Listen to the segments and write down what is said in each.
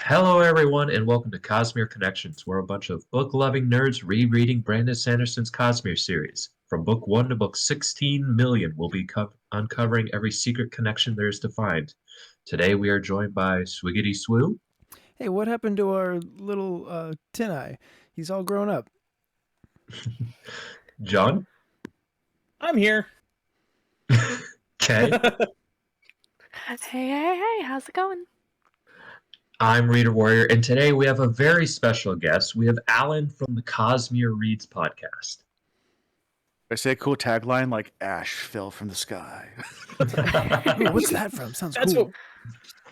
Hello, everyone, and welcome to Cosmere Connections. We're a bunch of book-loving nerds rereading Brandon Sanderson's Cosmere series. From book 1 to book 16 million, we'll be uncovering every secret connection there is to find. Today, we are joined by Swiggity Swoo, Hey, what happened to our little Tin Eye? He's all grown up. John, I'm here. Kay, Hey, how's it going? I'm ReaderWarrior, and today we have a very special guest. We have Alan from the TheCosmereReads podcast. I say a cool tagline like "Ash fell from the sky." Ooh, what's that from? Sounds cool.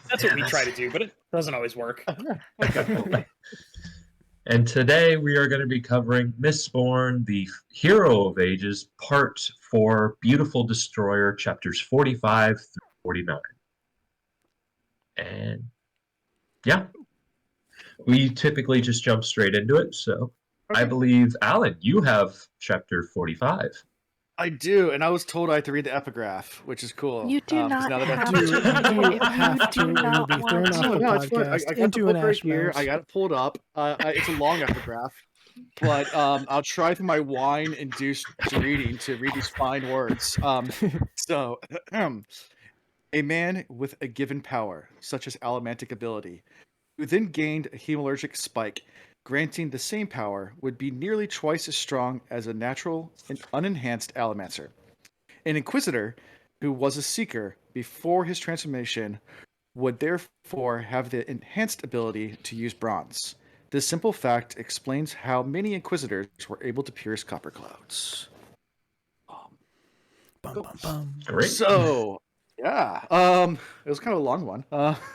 That's what we try to do, but it doesn't always work. And today we are going to be covering Mistborn, the Hero of Ages, Part 4, Beautiful Destroyer, chapters 45 through 49. And yeah, we typically just jump straight into it. So I believe, Alan, you have chapter 45. I do, and I was told I had to read the epigraph, which is cool. You do not now that I have do- to. You have You to, do and you'll not be thrown want off to. the No, it's fine. I podcast got into the an book right ash here. mouse. I got it pulled up. It's a long epigraph, but I'll try through my wine-induced reading to read these fine words. So, a man with a given power, such as allomantic ability, who then gained a hemalurgic spike, granting the same power, would be nearly twice as strong as a natural and unenhanced allomancer. An inquisitor, who was a seeker before his transformation, would therefore have the enhanced ability to use bronze. This simple fact explains how many inquisitors were able to pierce copper clouds. Bum, bum, bum. Great. So, yeah, it was kind of a long one. Anyway,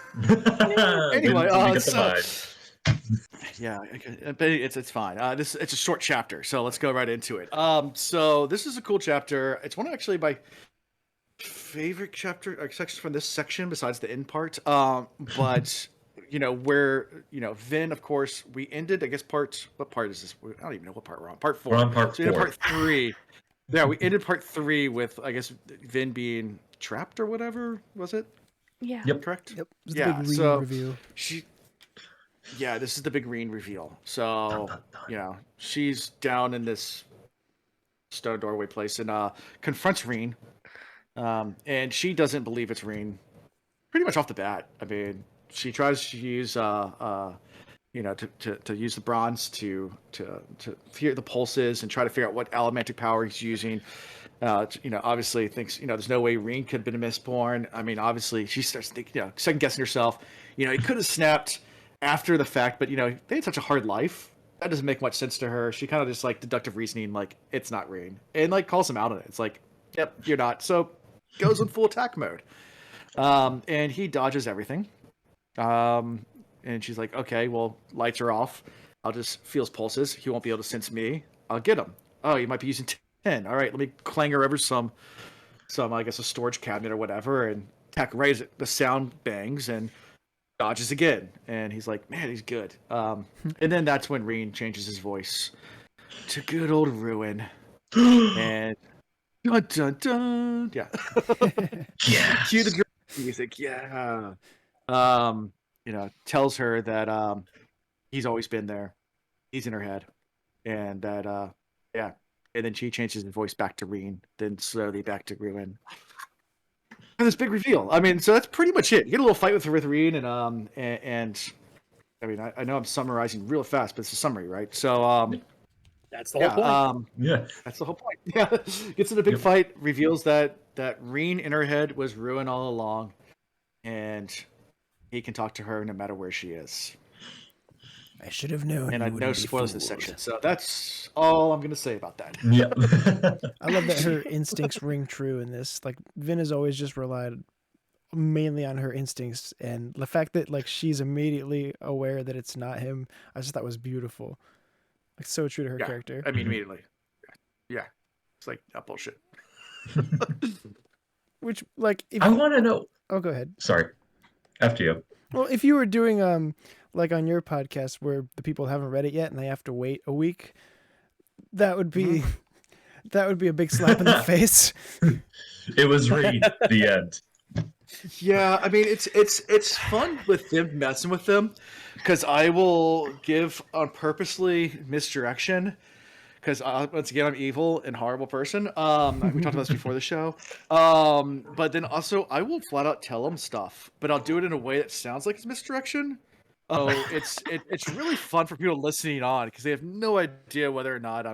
We get the vibe. Yeah, but it's fine. It's a short chapter, so let's go right into it. So this is a cool chapter. It's one of actually my favorite sections from this section, besides the end part. But where Vin, of course, we ended. I guess what part is this? I don't even know what part we're on. Part 4. We're on part So we ended 4. part 3. Yeah, we ended part 3 with, I guess, Vin being trapped or whatever. Was it? Yeah. Yep. Correct. Yep. It's the Yeah, big read so- review. Yeah, this is the big Reen reveal. So, she's down in this stone doorway place and confronts Reen. And she doesn't believe it's Reen pretty much off the bat. I mean, she tries to use to use the bronze to hear the pulses and try to figure out what allomantic power he's using. Obviously thinks, there's no way Reen could have been Mistborn. I mean, obviously she starts thinking, second guessing herself. He could have snapped after the fact, but they had such a hard life. That doesn't make much sense to her. She kind of just deductive reasoning, it's not Reen, and calls him out on it. It's like, yep, you're not. So goes in full attack mode, and he dodges everything. And she's like, okay, well, lights are off. I'll just feel his pulses. He won't be able to sense me. I'll get him. Oh, he might be using 10. All right, let me clang her over some I guess a storage cabinet or whatever, and attack right as the sound bangs and dodges again. And he's like, man, he's good. And then that's when Reen changes his voice to good old Ruin. And dun dun dun. Yeah. Yes. Cue the drum music. Yeah. Tells her that he's always been there. He's in her head. And that yeah. And then she changes her voice back to Reen, then slowly back to Ruin. And this big reveal. I mean, so that's pretty much it. You get a little fight with Reen, and I mean, I know I'm summarizing real fast, but it's a summary, right? So That's the whole point. Yeah. that's the whole point. Yeah, gets in a big fight, reveals that Reen in her head was Ruin all along, and he can talk to her no matter where she is. I should have known. And you I know wouldn't be spoilers in this fooled. section, so that's all I'm gonna say about that. Yeah. I love that her instincts ring true in this. Vin has always just relied mainly on her instincts, and the fact that she's immediately aware that it's not him, I just thought was beautiful. So true to her character. I mean, immediately. Yeah, it's like that bullshit. Which if I want to know. oh, go ahead. Sorry. After you. Well, if you were doing on your podcast where the people haven't read it yet and they have to wait a week, that would be a big slap in the face. It was Reed. The end. Yeah, I mean it's fun with them messing with them, because I will give on purposely misdirection, because once again I'm evil and horrible person. We talked about this before the show. But then also I will flat out tell them stuff, but I'll do it in a way that sounds like it's misdirection. Oh, it's really fun for people listening on, because they have no idea whether or not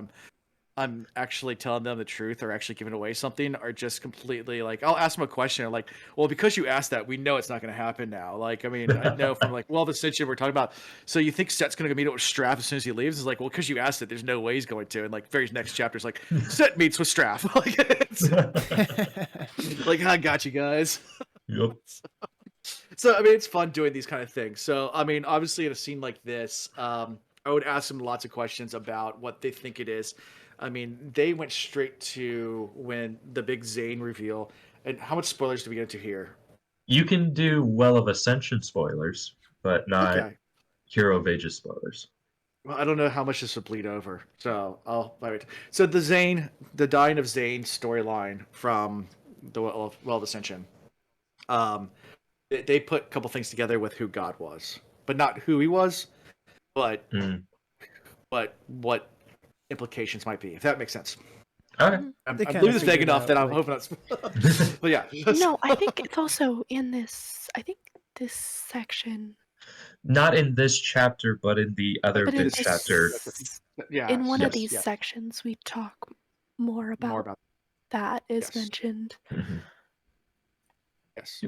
I'm actually telling them the truth or actually giving away something, or just completely like, I'll ask them a question. I'm like, well, because you asked that, we know it's not going to happen now. Like, I mean, I know from like, well, the situation we're talking about. So you think Set's going to meet up with Straff as soon as he leaves? It's like, well, because you asked it, there's no way he's going to. And like, very next chapter is like, Set meets with Straff. Like, like, I got you guys. Yep. So I mean, it's fun doing these kind of things. So I mean, obviously in a scene like this, I would ask them lots of questions about what they think it is. I mean, they went straight to when the big Zane reveal. And how much spoilers do we get into here? You can do Well of Ascension spoilers, but not Okay. Hero of Ages spoilers. Well, I don't know how much this will bleed over, so I'll wait. So the dying of Zane storyline from the Well of Ascension. They put a couple things together with who God was, but not who he was, but what implications might be, if that makes sense. Okay. I'm They kinda leaving this vague figured enough out, that I'm like- hoping that's. But yeah. No, I think it's also in this. I think this section. Not in this chapter, but in the other But in big this, chapter. Yeah. in one of yes, these yes. sections, we talk more about, More about that is Yes. mentioned. Mhm. yes.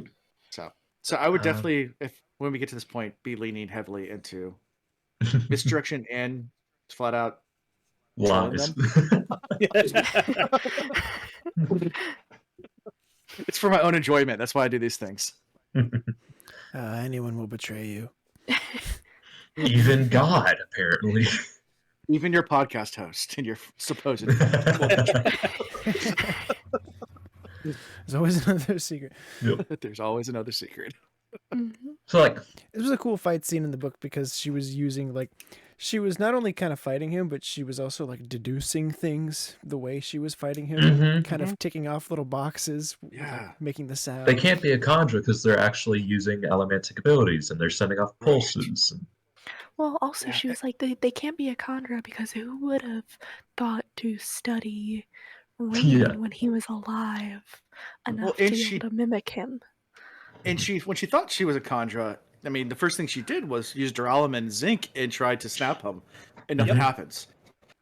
So I would Um, definitely, if when we get to this point, be leaning heavily into misdirection and flat out trolling Lies. them. It's for my own enjoyment. That's why I do these things. Anyone will betray you. Even God, apparently. Even your podcast host and your supposed. There's always another secret. Yep. There's always another secret. Mhm. So, like, It was a cool fight scene in the book because she was using she was not only kind of fighting him, but she was also like deducing things the way she was fighting him, Mhm. kind of ticking off little boxes, Yeah. making the sound. they can't be a Khandra because they're actually using elementic abilities and they're sending off Right. pulses. Well, also, Yeah. she was like, they can't be a Chandra because who would have thought to study Rain Yeah. when he was alive enough Well, to and be she- able to mimic him? And when she thought she was a Khandra, I mean, the first thing she did was use Duralim and Zinc and tried to snap him, and nothing happens.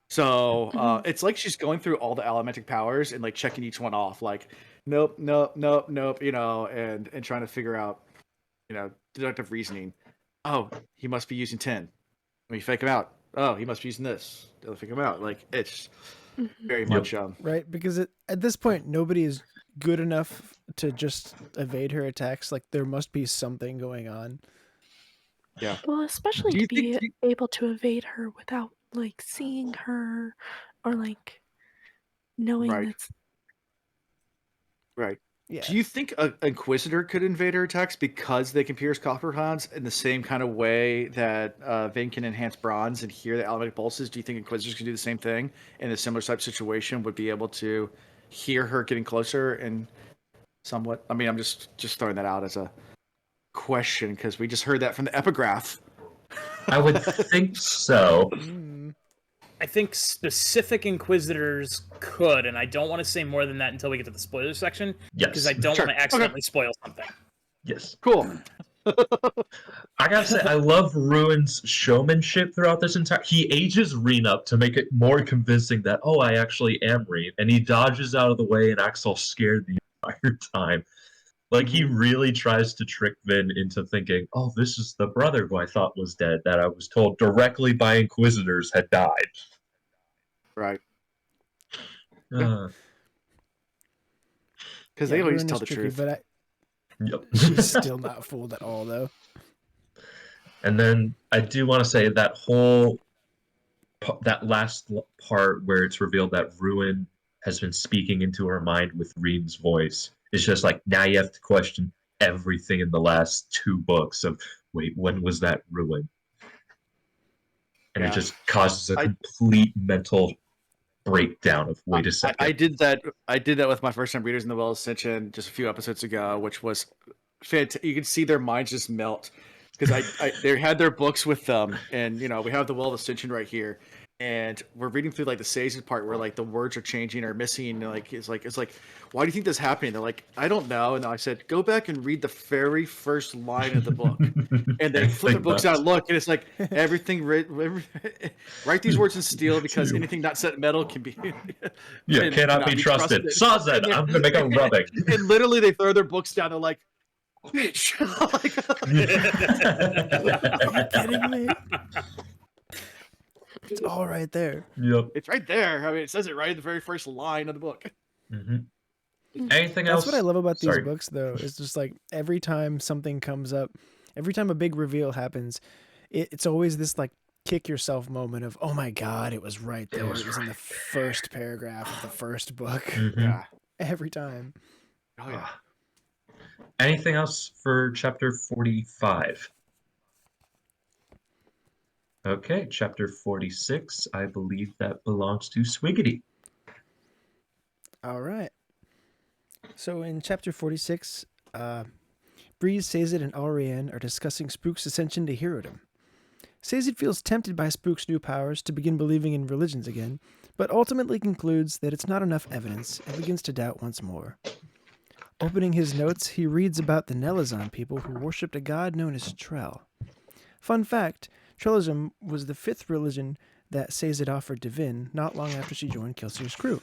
So it's like she's going through all the elementic powers and like checking each one off, like nope, nope, nope, nope, and trying to figure out, deductive reasoning. Oh, he must be using 10. Let me fake him out. Oh, he must be using this. Let me fake him out. Like it's very much Right, because at this point, nobody is good enough to just evade her attacks. Like, there must be something going on. yeah. Well, especially Do you to be think able to evade her without like seeing her or like knowing Right. that's Right. Yeah. Do you think an Inquisitor could invade her attacks because they can pierce copper hands in the same kind of way that Vayne can enhance bronze and hear the elementic pulses? Do you think Inquisitors can do the same thing in a similar type situation? Would be able to hear her getting closer and somewhat? I mean, I'm just throwing that out as a question because we just heard that from the epigraph. I would think so. I think specific Inquisitors could, and I don't want to say more than that until we get to the spoilers section, because Yes. I don't Sure. want to accidentally spoil something. Yes. Cool. I gotta say, I love Ruin's showmanship throughout this entire. He ages Reen up to make it more convincing that, oh, I actually am Reen, and he dodges out of the way and acts all scared the entire time. Like, he really tries to trick Vin into thinking, oh, this is the brother who I thought was dead, that I was told directly by Inquisitors had died. Right. Uh, Because they always Ruin tell is the tricky, truth. but yep. she's still not fooled at all, though. And then I do want to say that that last part where it's revealed that Ruin has been speaking into her mind with Reen's voice. It's just like, now you have to question everything in the last 2 books of, wait, when was that Ruin? And Yeah. it just causes a I- complete mental breakdown of wait a second. I did that. I did that with my first time readers in the Well Ascension just a few episodes ago, which was fantastic. You could see their minds just melt because they had their books with them, and we have the Well Ascension right here, and we're reading through like the Sages part where like the words are changing or missing. And, it's like, why do you think this happened? They're like, I don't know. And I said, go back and read the very first line of the book, and they flip the books out and look, and it's like everything. Write these words in steel because anything not set in metal can be cannot be trusted. Sawzed, I'm gonna make a rubbing. And literally, they throw their books down. They're like, bitch. Are you kidding me? It's all right there. Yep. It's right there. I mean, it says it right in the very first line of the book. Mm-hmm. Anything else? That's what I love about these books, though. Is just like every time something comes up, every time a big reveal happens, it's always this like kick yourself moment of, oh my god, it was right there. It was in the first paragraph of the first book. Mm-hmm. Yeah. Every time. Oh yeah. Anything else for chapter 45? Okay, chapter 46. I believe that belongs to Swiggity. All right. So in chapter 46, Breeze, Sazed, and Allrianne are discussing Spook's ascension to herodom. Sazed feels tempted by Spook's new powers to begin believing in religions again, but ultimately concludes that it's not enough evidence and begins to doubt once more. Opening his notes, he reads about the Nelazon people who worshipped a god known as Trell. Fun fact, Trellism was the 5th religion that Sazed offered to Vin not long after she joined Kelsier's crew.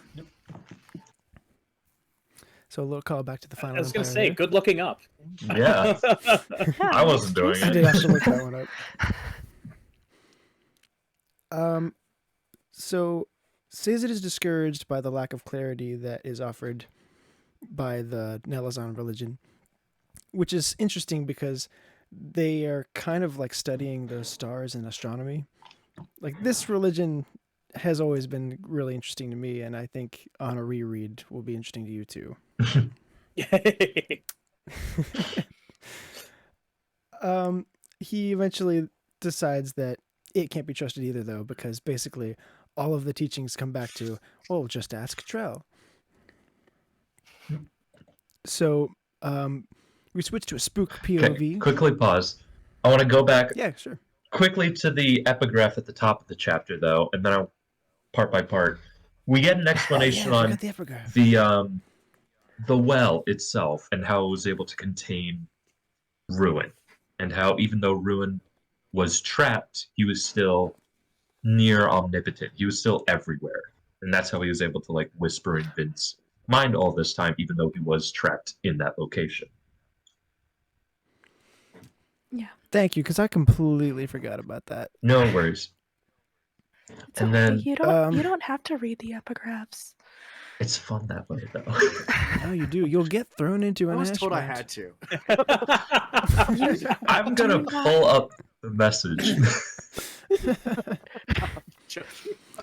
So a little call back to the final. I was going to Empire say, there. good looking up. Yeah. I wasn't doing I it. did have to look that one up. So Sazed is discouraged by the lack of clarity that is offered by the Nelazon religion, which is interesting because they are kind of like studying the stars and astronomy. Like this religion has always been really interesting to me, and I think on a reread will be interesting to you too. He eventually decides that it can't be trusted either, though, because basically all of the teachings come back to, well, just ask Trell. So we switch to a Spook POV. Okay, quickly pause. I want to go back Yeah, sure. quickly to the epigraph at the top of the chapter, though, and then I'll part by part. We get an explanation I on forgot the epigraph. the well itself and how it was able to contain Ruin, and how even though Ruin was trapped, he was still near omnipotent. He was still everywhere, and that's how he was able to like whisper in Vince's mind all this time, even though he was trapped in that location. Yeah. Thank you, because I completely forgot about that. No worries. It's And okay. then You don't have to read the epigraphs. it's fun that way, though. No, you do. You'll get thrown into I an was told I ashmount. had to. I'm gonna pull up the message.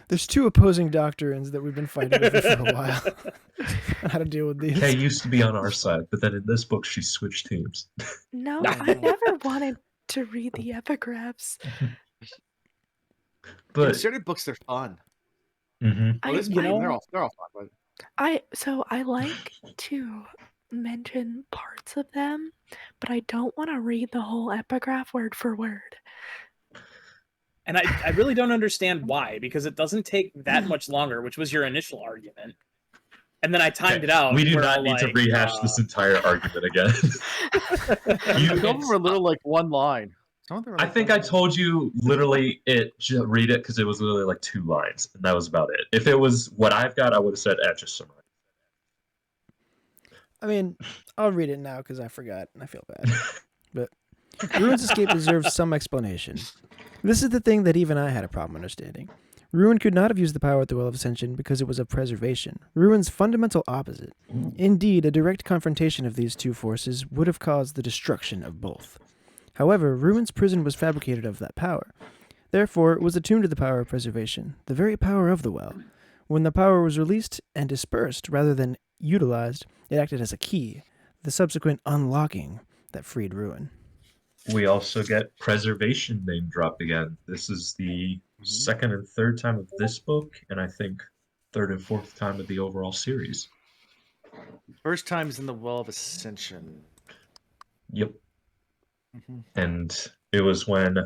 There's 2 opposing doctrines that we've been fighting over for a while. How to deal with these. Kay used to be on our side, but then in this book she switched teams. No, I never wanted to read the epigraphs. But Considered books, they're fun. mhm. Well, this, they're all fun. But I like to mention parts of them, but I don't want to read the whole epigraph word for word. And I really don't understand why, because it doesn't take that much longer, which was your initial argument. And then I timed it out. We do where not I'm need to like, rehash this entire argument again. some of them are literally like one line. Some of them are I like think one I line. told you literally read it because it was literally like 2 lines, and that was about it. If it was what I've got, I would have said, just summarize. I mean, I'll read it now because I forgot and I feel bad. But Ruin's escape deserves some explanation. This is the thing that even I had a problem understanding. Ruin could not have used the power at the Well of Ascension because it was of preservation, Ruin's fundamental opposite. Indeed, a direct confrontation of these 2 forces would have caused the destruction of both. However, Ruin's prison was fabricated of that power. Therefore, it was attuned to the power of preservation, the very power of the Well. When the power was released and dispersed rather than utilized, it acted as a key, the subsequent unlocking that freed Ruin. We also get preservation name dropped again. This is the second and third time of this book, and I think third and fourth time of the overall series. First time is in the Well of Ascension. Yep. Mhm. And it was when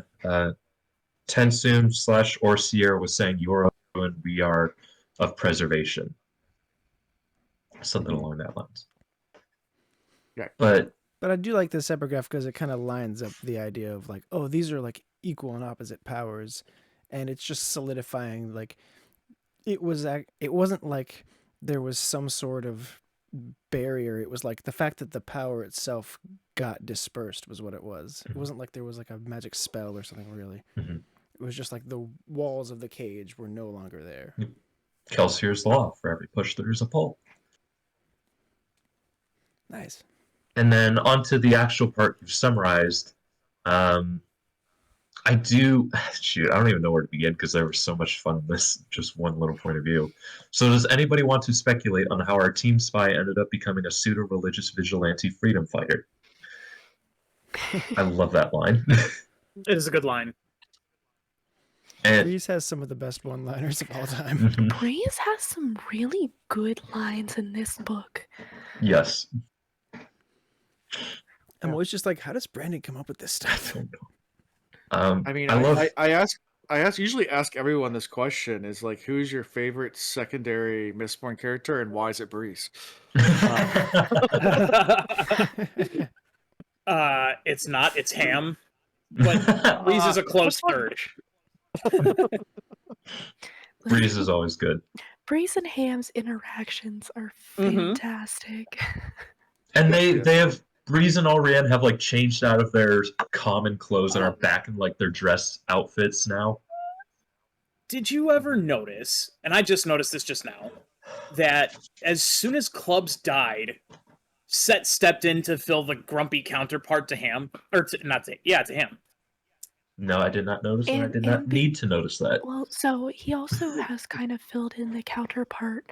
Tensum / Orsier was saying, "You're and we are of preservation." Something along that lines. Yeah. But I do like this epigraph because it kind of lines up the idea of like, oh, these are like equal and opposite powers, and it's just solidifying like it wasn't like there was some sort of barrier. It was like the fact that the power itself got dispersed was what it was. It wasn't like there was like a magic spell or something really. Mhm. It was just like the walls of the cage were no longer there. Kelsier's law: for every push, there is a pull. Nice. And then onto the actual part you've summarized. I do shoot. I don't even know where to begin because there was so much fun in this just one little point of view. So, does anybody want to speculate on how our team spy ended up becoming a pseudo-religious vigilante freedom fighter? I love that line. It is a good line. And Breeze has some of the best one-liners of all time. mhm, Breeze has some really good lines in this book. yes. I'm always just like, how does Brandon come up with this stuff? I mean, I love. I usually ask everyone this question: is like, who's your favorite secondary Mistborn character, and why is it Breeze? It's not. It's Ham. But Breeze is a close third. Breeze is always good. Breeze and Ham's interactions are fantastic. And they have Breeze and Allrianne have like changed out of their common clothes and are back in like their dress outfits now. Did you ever notice, and I just noticed this just now, that as soon as Clubs died, Set stepped in to fill the grumpy counterpart to Ham? Or to Ham. No, I did not notice that. I And- did not and need to notice that. Well, so he also has kind of filled in the counterpart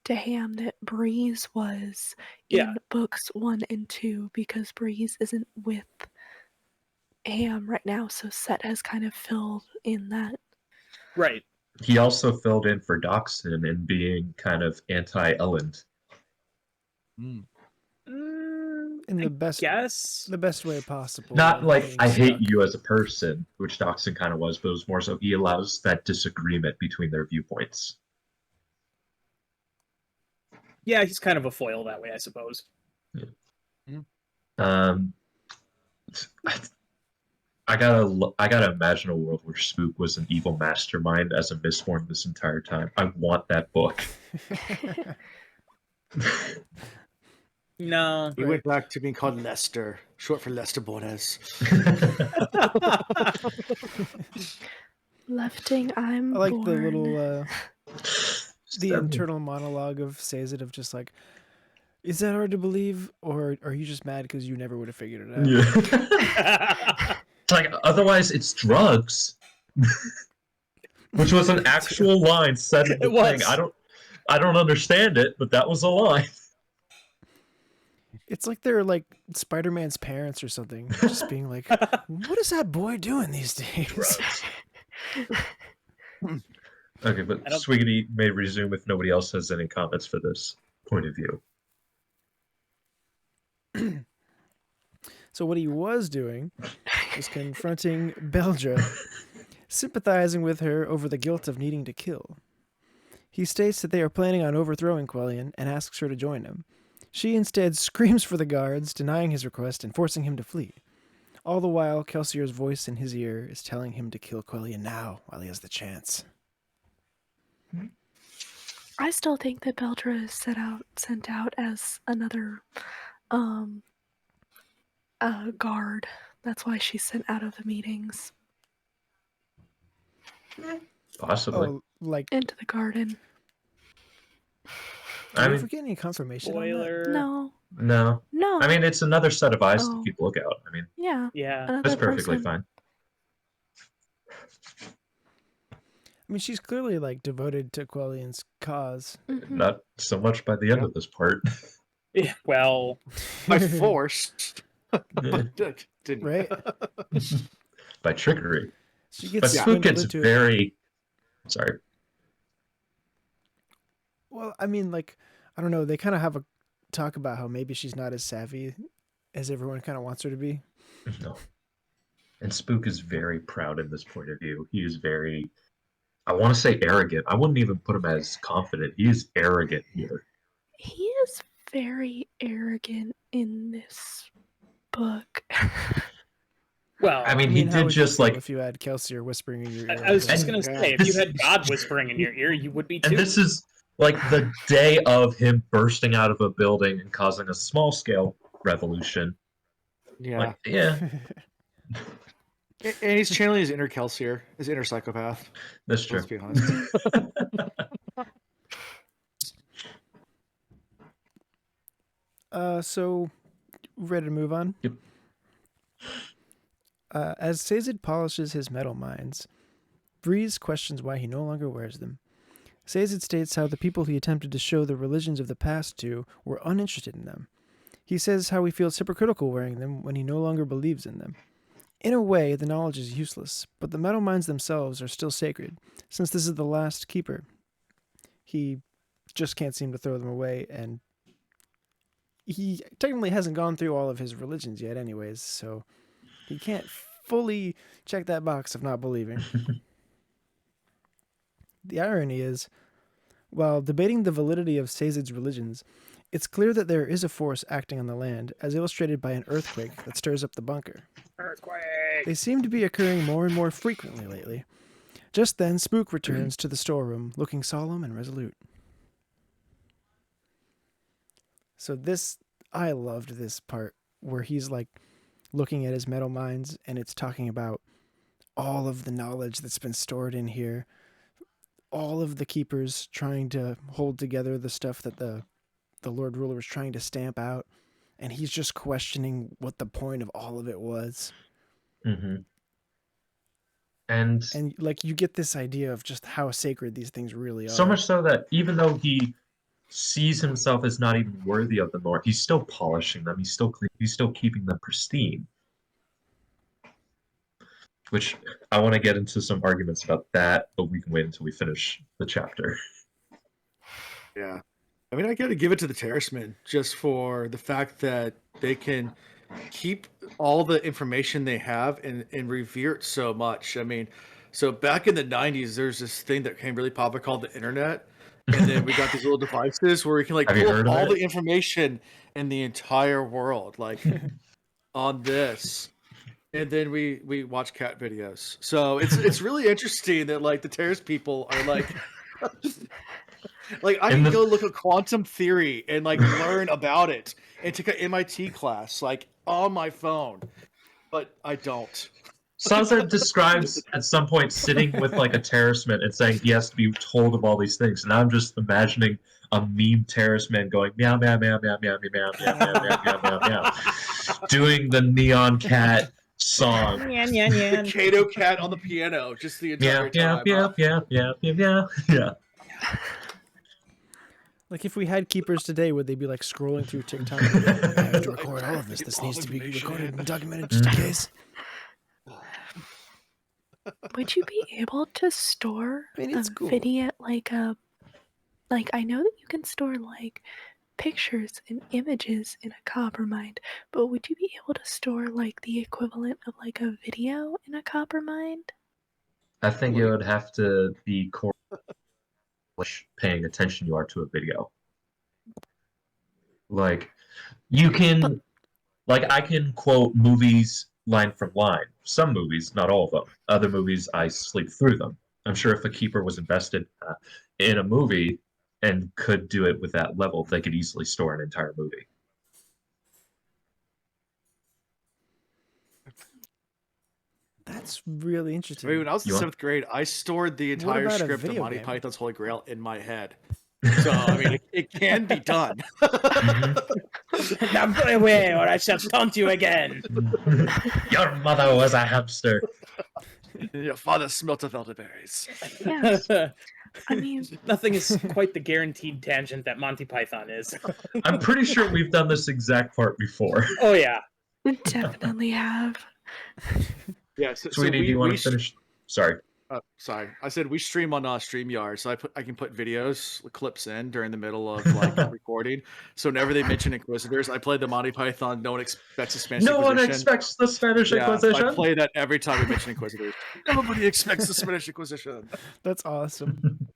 to Ham that Breeze was Yeah. in books 1 and 2 because Breeze isn't with Ham right now, so Set has kind of filled in that. Right. He also filled in for Doxson in being kind of anti-Elend. In the best Yes. way possible. Not of like being I hate stuck. you as a person, which Doxson kind of was, but it was more so he allows that disagreement between their viewpoints. Yeah, he's kind of a foil that way, I suppose. Um, I gotta imagine a world where Spook was an evil mastermind as a Mistborn this entire time. I want that book. No. He went back to being called Lester, short for Lester Bones. Lefting, I'm I like born. the little the Step- internal monologue of Sazed of just like, is that hard to believe, or are you just mad because you never would have figured it out? Yeah. It's like otherwise it's drugs. Which was an actual line said in the It was. thing. I don't understand it, but that was a line. It's like they're like Spider-Man's parents or something, just being like, what is that boy doing these days? Okay, but I don't- Swiggity may resume if nobody else has any comments for this point of view. So what he was doing was confronting Beldre, sympathizing with her over the guilt of needing to kill. He states that they are planning on overthrowing Quellion and asks her to join him. She instead screams for the guards, denying his request and forcing him to flee. All the while, Kelsier's voice in his ear is telling him to kill Quellion now while he has the chance. I still think that Beldre is sent out as another guard. That's why she's sent out of the meetings Possibly. Oh, like, into the garden. did I we mean, ever get any confirmation on that? Spoiler. No. no. I mean, it's another set of eyes to Oh. keep a lookout. I mean, Yeah. Yeah. Another that's perfectly person. fine. I mean, she's clearly like devoted to Quellion's cause. Mhm. Not so much by the end of this part. Yeah, well, By force. Yeah. Didn't. Right? By trickery. She But gets Spook swindled gets into it. very... Sorry. Well, I mean, like, I don't know. They kind of have a talk about how maybe she's not as savvy as everyone kind of wants her to be. No. And Spook is very proud in this point of view. He is very, I want to say arrogant. I wouldn't even put him as confident. He is arrogant here. He is very arrogant in this book. Well, I mean, he how did would you just feel like, if you had Kelsier whispering in your ear. I was like just that? gonna Yeah. say, if you had God whispering in your ear, you would be too. and this is like the day of him bursting out of a building and causing a small scale revolution. Yeah. Like, yeah, And he's channeling his inner Kelsier, his inner psychopath. that's true. Let's be honest. So, ready to move on? Yep. As Sazed polishes his metal mines, Breeze questions why he no longer wears them. Sazed states how the people he attempted to show the religions of the past to were uninterested in them. He says how he feels hypocritical wearing them when he no longer believes in them. In a way, the knowledge is useless, but the metal mines themselves are still sacred, since this is the last keeper. He just can't seem to throw them away, and he technically hasn't gone through all of his religions yet anyways, so he can't fully check that box of not believing. The irony is, while debating the validity of Sazed's religions, it's clear that there is a force acting on the land, as illustrated by an earthquake that stirs up the bunker. Earthquake. They seem to be occurring more and more frequently lately. Just then, Spook returns to the storeroom, looking solemn and resolute. So I loved this part where he's like looking at his metal mines, and it's talking about all of the knowledge that's been stored in here, all of the keepers trying to hold together the stuff that the Lord Ruler was trying to stamp out, and he's just questioning what the point of all of it was. Mm-hmm. And like you get this idea of just how sacred these things really are. so much so that even though he sees himself as not even worthy of them more, he's still polishing them. He's still keeping them pristine. Which I want to get into some arguments about that, but we can wait until we finish the chapter. Yeah. I mean, I got to give it to the Terracemen just for the fact that they can keep all the information they have and revere it so much. I mean, so back in the 90s, there's this thing that became really popular called the internet. And then we got these little devices where we can like Have you pull heard up of all it? the information in the entire world, like on this. And then we watch cat videos. So it's really interesting that like the Terrace people are like like I can go look at quantum theory and like learn about it and take an MIT class like on my phone, but I don't. Sansa describes at some point sitting with like a terraceman and saying he has to be told of all these things, and I'm just imagining a meme terraceman going meow meow meow meow meow meow meow meow meow meow meow meow, doing the Neon Cat song. The Kato cat on the piano, just the entire time. Yeah. Like if we had keepers today, would they be like scrolling through TikTok? I have to record all of this. This needs to be recorded and documented just in case. Would you be able to store I mean, it's a cool. video like I know that you can store like pictures and images in a Coppermind, but would you be able to store like the equivalent of like a video in a Coppermind? I think it would have to be paying attention you are to a video. Like you can, like I can quote movies line from line. Some movies, not all of them. Other movies, I sleep through them. I'm sure if a keeper was invested in a movie and could do it with that level, they could easily store an entire movie. That's really interesting. I mean, when I was in You want- 7th grade, I stored the entire about a script of video Monty game? Python's Holy Grail in my head. So, I mean, it can be done. Now go away, or I shall taunt you again. Your mother was a hamster. Your father smelt of elderberries. Yes. I mean, Nothing is quite the guaranteed tangent that Monty Python is. I'm pretty sure we've done this exact part before. Oh yeah. definitely have. Yeah, so Sweetie, do you want to finish? Sorry. Sorry, I said we stream on StreamYard, so I can put videos clips in during the middle of like recording. So whenever they mention Inquisitors, I play the Monty Python. No one expects the Spanish No one Inquisition. expects the Spanish Yeah, Inquisition. I play that every time we mention Inquisitors. Nobody expects the Spanish Inquisition. That's awesome.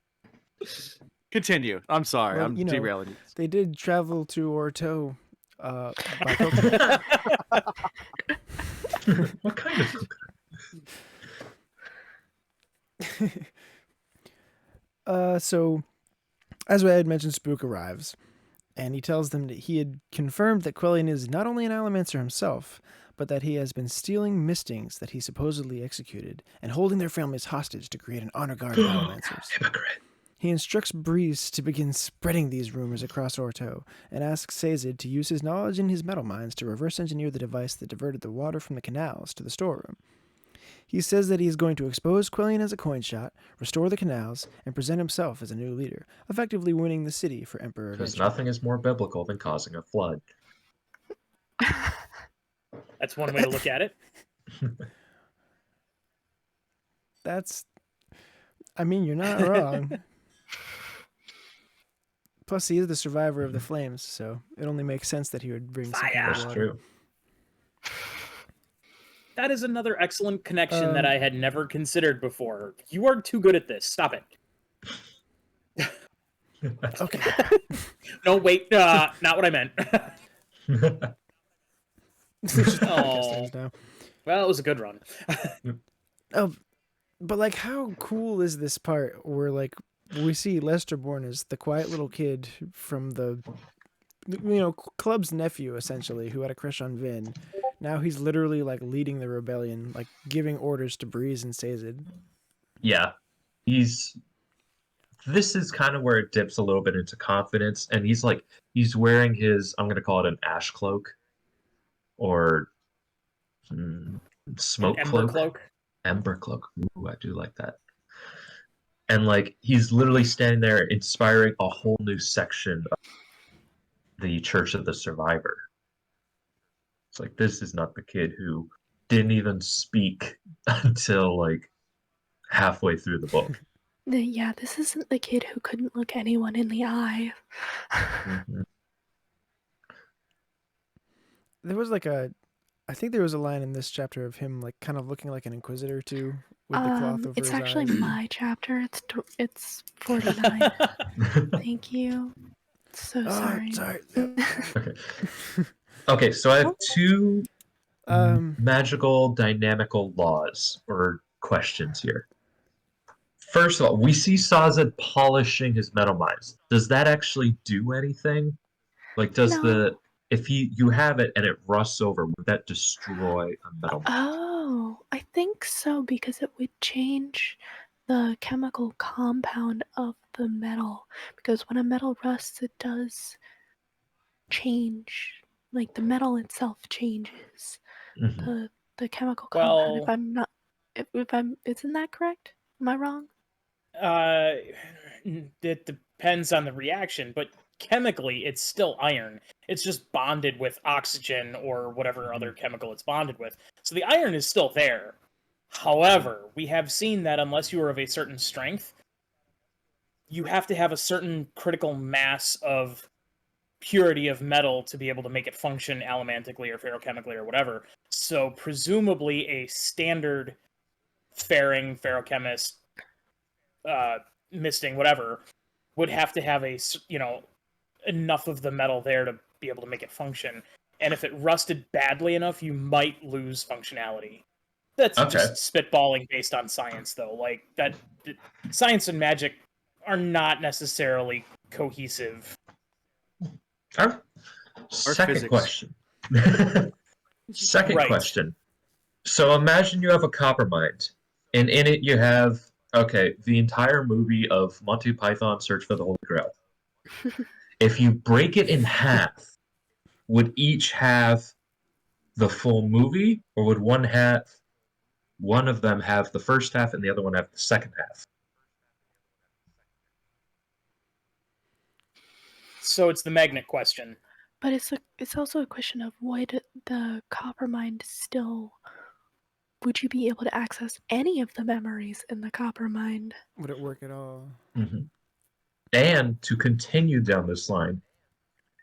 Continue. I'm sorry. Well, I'm you know, derailing you. They did travel to Orto by coconut. What kind of coconut? So, as I had mentioned, Spook arrives, and he tells them that he had confirmed that Quellion is not only an Allomancer himself, but that he has been stealing mistings that he supposedly executed and holding their families hostage to create an honor guard of Allomancers. Hypocrite. He instructs Breeze to begin spreading these rumors across Orto, and asks Sazed to use his knowledge in his Metalminds to reverse engineer the device that diverted the water from the canals to the storeroom. He says that he is going to expose Quellion as a coin shot, restore the canals, and present himself as a new leader, effectively winning the city for Emperor Because Adventure. nothing is more biblical than causing a flood. That's one way to look at it. I mean, you're not wrong. Plus, he is the survivor of the flames, so it only makes sense that he would bring some kind of That's water. true. That is another excellent connection that I had never considered before. You are too good at this. Stop it. Okay. No, wait. Not what I meant. Oh. Now. Well, it was a good run. Oh, but like, how cool is this part where like we see Lesterborn as the quiet little kid from the, club's nephew essentially, who had a crush on Vin. Now he's literally like leading the rebellion, like giving orders to Breeze and Sazed. Yeah, this is kind of where it dips a little bit into confidence, and he's wearing his, I'm gonna call it an ash cloak, or smoke Ember cloak. cloak. Ember cloak. Ooh, I do like that. And like he's literally standing there inspiring a whole new section of the Church of the Survivor. It's like, this is not the kid who didn't even speak until like halfway through the book. Yeah, this isn't the kid who couldn't look anyone in the eye. Mm-hmm. There was I think there was a line in this chapter of him like kind of looking like an Inquisitor too, with the cloth over It's his actually eyes. my chapter. It's 49. Thank you. So sorry. Sorry. Okay. Okay, so I have two magical dynamical laws or questions here. First of all, we see Sazed polishing his Metalminds. Does that actually do anything? Like, if you have it and it rusts over, would that destroy a Metalmind? Oh, I think so, because it would change the chemical compound of the metal. Because when a metal rusts, it does change. Like the metal itself changes. Mm-hmm. The chemical compound. Isn't that correct? Am I wrong? It depends on the reaction, but chemically it's still iron. It's just bonded with oxygen or whatever other chemical it's bonded with. So the iron is still there. However, we have seen that unless you are of a certain strength, you have to have a certain critical mass of purity of metal to be able to make it function allomantically or ferrochemically or whatever. So presumably a standard faring, ferrochemist, misting, whatever, would have to have enough of the metal there to be able to make it function. And if it rusted badly enough, you might lose functionality. That's just spitballing based on science, though. Like that, science and magic are not necessarily cohesive. Second question. Second question. So imagine you have a copper mind, and in it you have the entire movie of Monty Python Search for the Holy Grail. If you break it in half, would each have the full movie, or would one of them have the first half and the other one have the second half? So it's the magnet question. But it's also a question of would the copper mind still would you be able to access any of the memories in the copper mind? Would it work at all? Mm-hmm. And to continue down this line,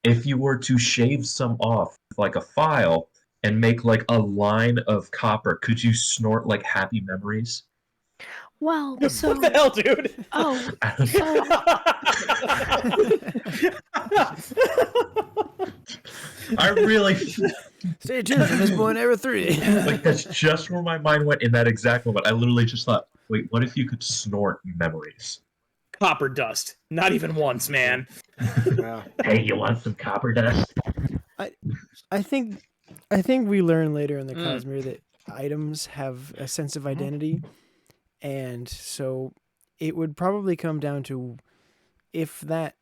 if you were to shave some off like a file and make like a line of copper, could you snort like happy memories? Well, so What the hell, dude? oh, so I really Stay tuned for Mistborn Era 3. like that's just where my mind went in that exact moment. I literally just thought, wait, what if you could snort memories? Copper dust. Not even once, man. Yeah. Hey, you want some copper dust? I think we learn later in the Mm. Cosmere that items have a sense of identity, and so it would probably come down to if that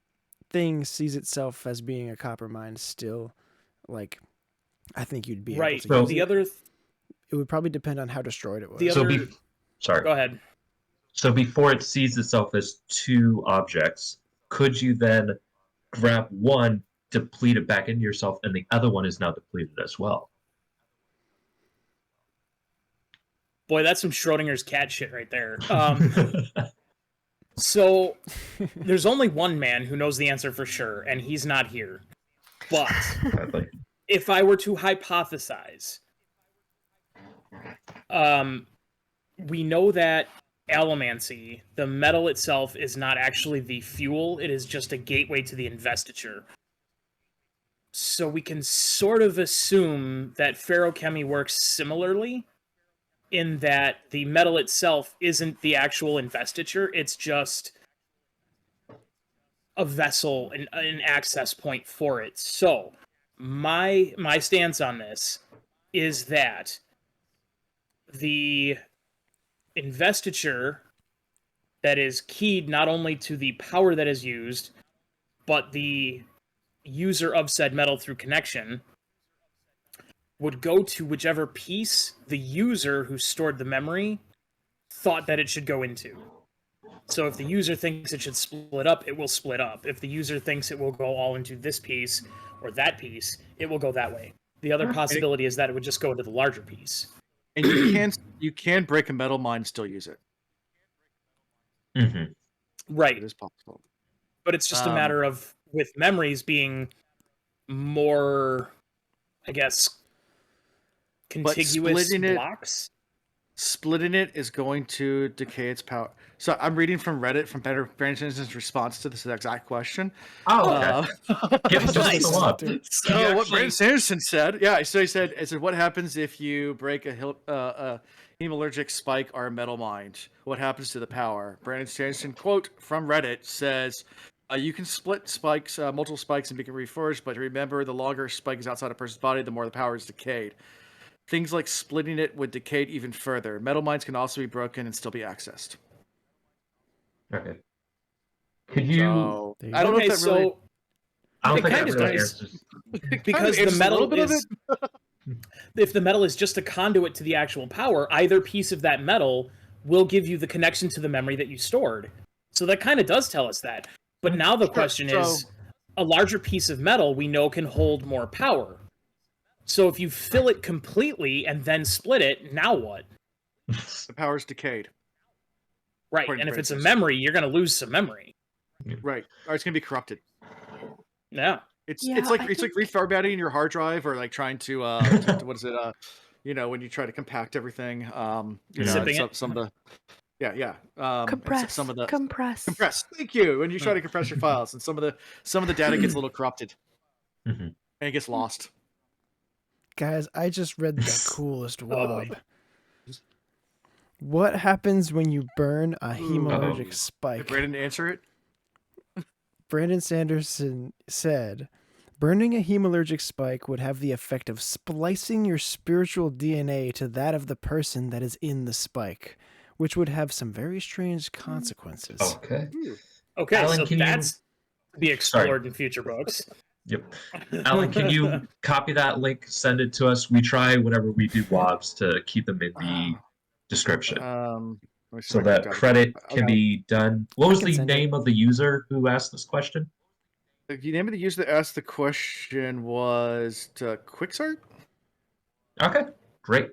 thing sees itself as being a copper mine still, like, I think you'd be Right. able to So- use The it. other. It would probably depend on how destroyed it was. The So other. sorry. Go ahead. So before it sees itself as two objects, could you then grab one, deplete it back into yourself, and the other one is now depleted as well? Boy, that's some Schrodinger's cat shit right there. So there's only one man who knows the answer for sure, and he's not here. But Exactly. if I were to hypothesize, we know that allomancy, the metal itself, is not actually the fuel. It is just a gateway to the investiture. So we can sort of assume that ferrochemy works similarly, in that the metal itself isn't the actual investiture, it's just a vessel, an access point for it. So, my stance on this is that the investiture that is keyed not only to the power that is used, but the user of said metal through connection would go to whichever piece the user who stored the memory thought that it should go into. So if the user thinks it should split up, it will split up. If the user thinks it will go all into this piece or that piece, it will go that way. The other possibility is that it would just go into the larger piece. And you can break a metal mine and still use it. Mm-hmm. Right. It is possible. But it's just a matter of, with memories being more, I guess, contiguous blocks. Splitting it is going to decay its power. So I'm reading from Reddit from Brandon's response to this exact question. Oh, okay. Give us just Nice. a lot. So what Brandon Sanderson said, so he said, what happens if you break a hemalurgic spike or a metal mine? What happens to the power? Brandon Sanderson, quote from Reddit, says, you can split spikes, multiple spikes, and make it reforged, but remember, the longer a spike is outside a person's body, the more the power is decayed. Things like splitting it would decay it even further. Metal mines can also be broken and still be accessed. Okay. Could you? So, There you I don't know Okay, if that really... so I don't it think that kind of really does. answers. Because the answers a metal little bit of is, if the metal is just a conduit to the actual power, either piece of that metal will give you the connection to the memory that you stored. So that kind of does tell us that. But now the question is, a larger piece of metal we know can hold more power. So if you fill it completely and then split it, now what? The power's decayed. Right, According and to if it's a Francis. memory, you're going to lose some memory. Right. Or it's going to be corrupted. Yeah. It's Yeah, like I it's like think- reformatting your hard drive, or like trying to what is it when you try to compact everything, Zipping and it. some of the and Compress. some of the Compress. Thank you. When you try to compress your files, and some of the data gets a little corrupted Mhm. and it gets lost. Guys, I just read the coolest boy. wob. What happens when you burn a hemalurgic Did spike? Brandon answer it? Brandon Sanderson said, burning a hemalurgic spike would have the effect of splicing your spiritual DNA to that of the person that is in the spike, which would have some very strange consequences. Okay. Okay, Alan, so can you- that's to be explored in future books. Yep. Alan, can you copy that link? Send it to us. We try whenever we do WOBs to keep them in the description, Let me see so if I that can- credit I can got- be done. What was can the send it. name of the user who asked this question? The name of the user that asked the question was Quicksart. Okay, great.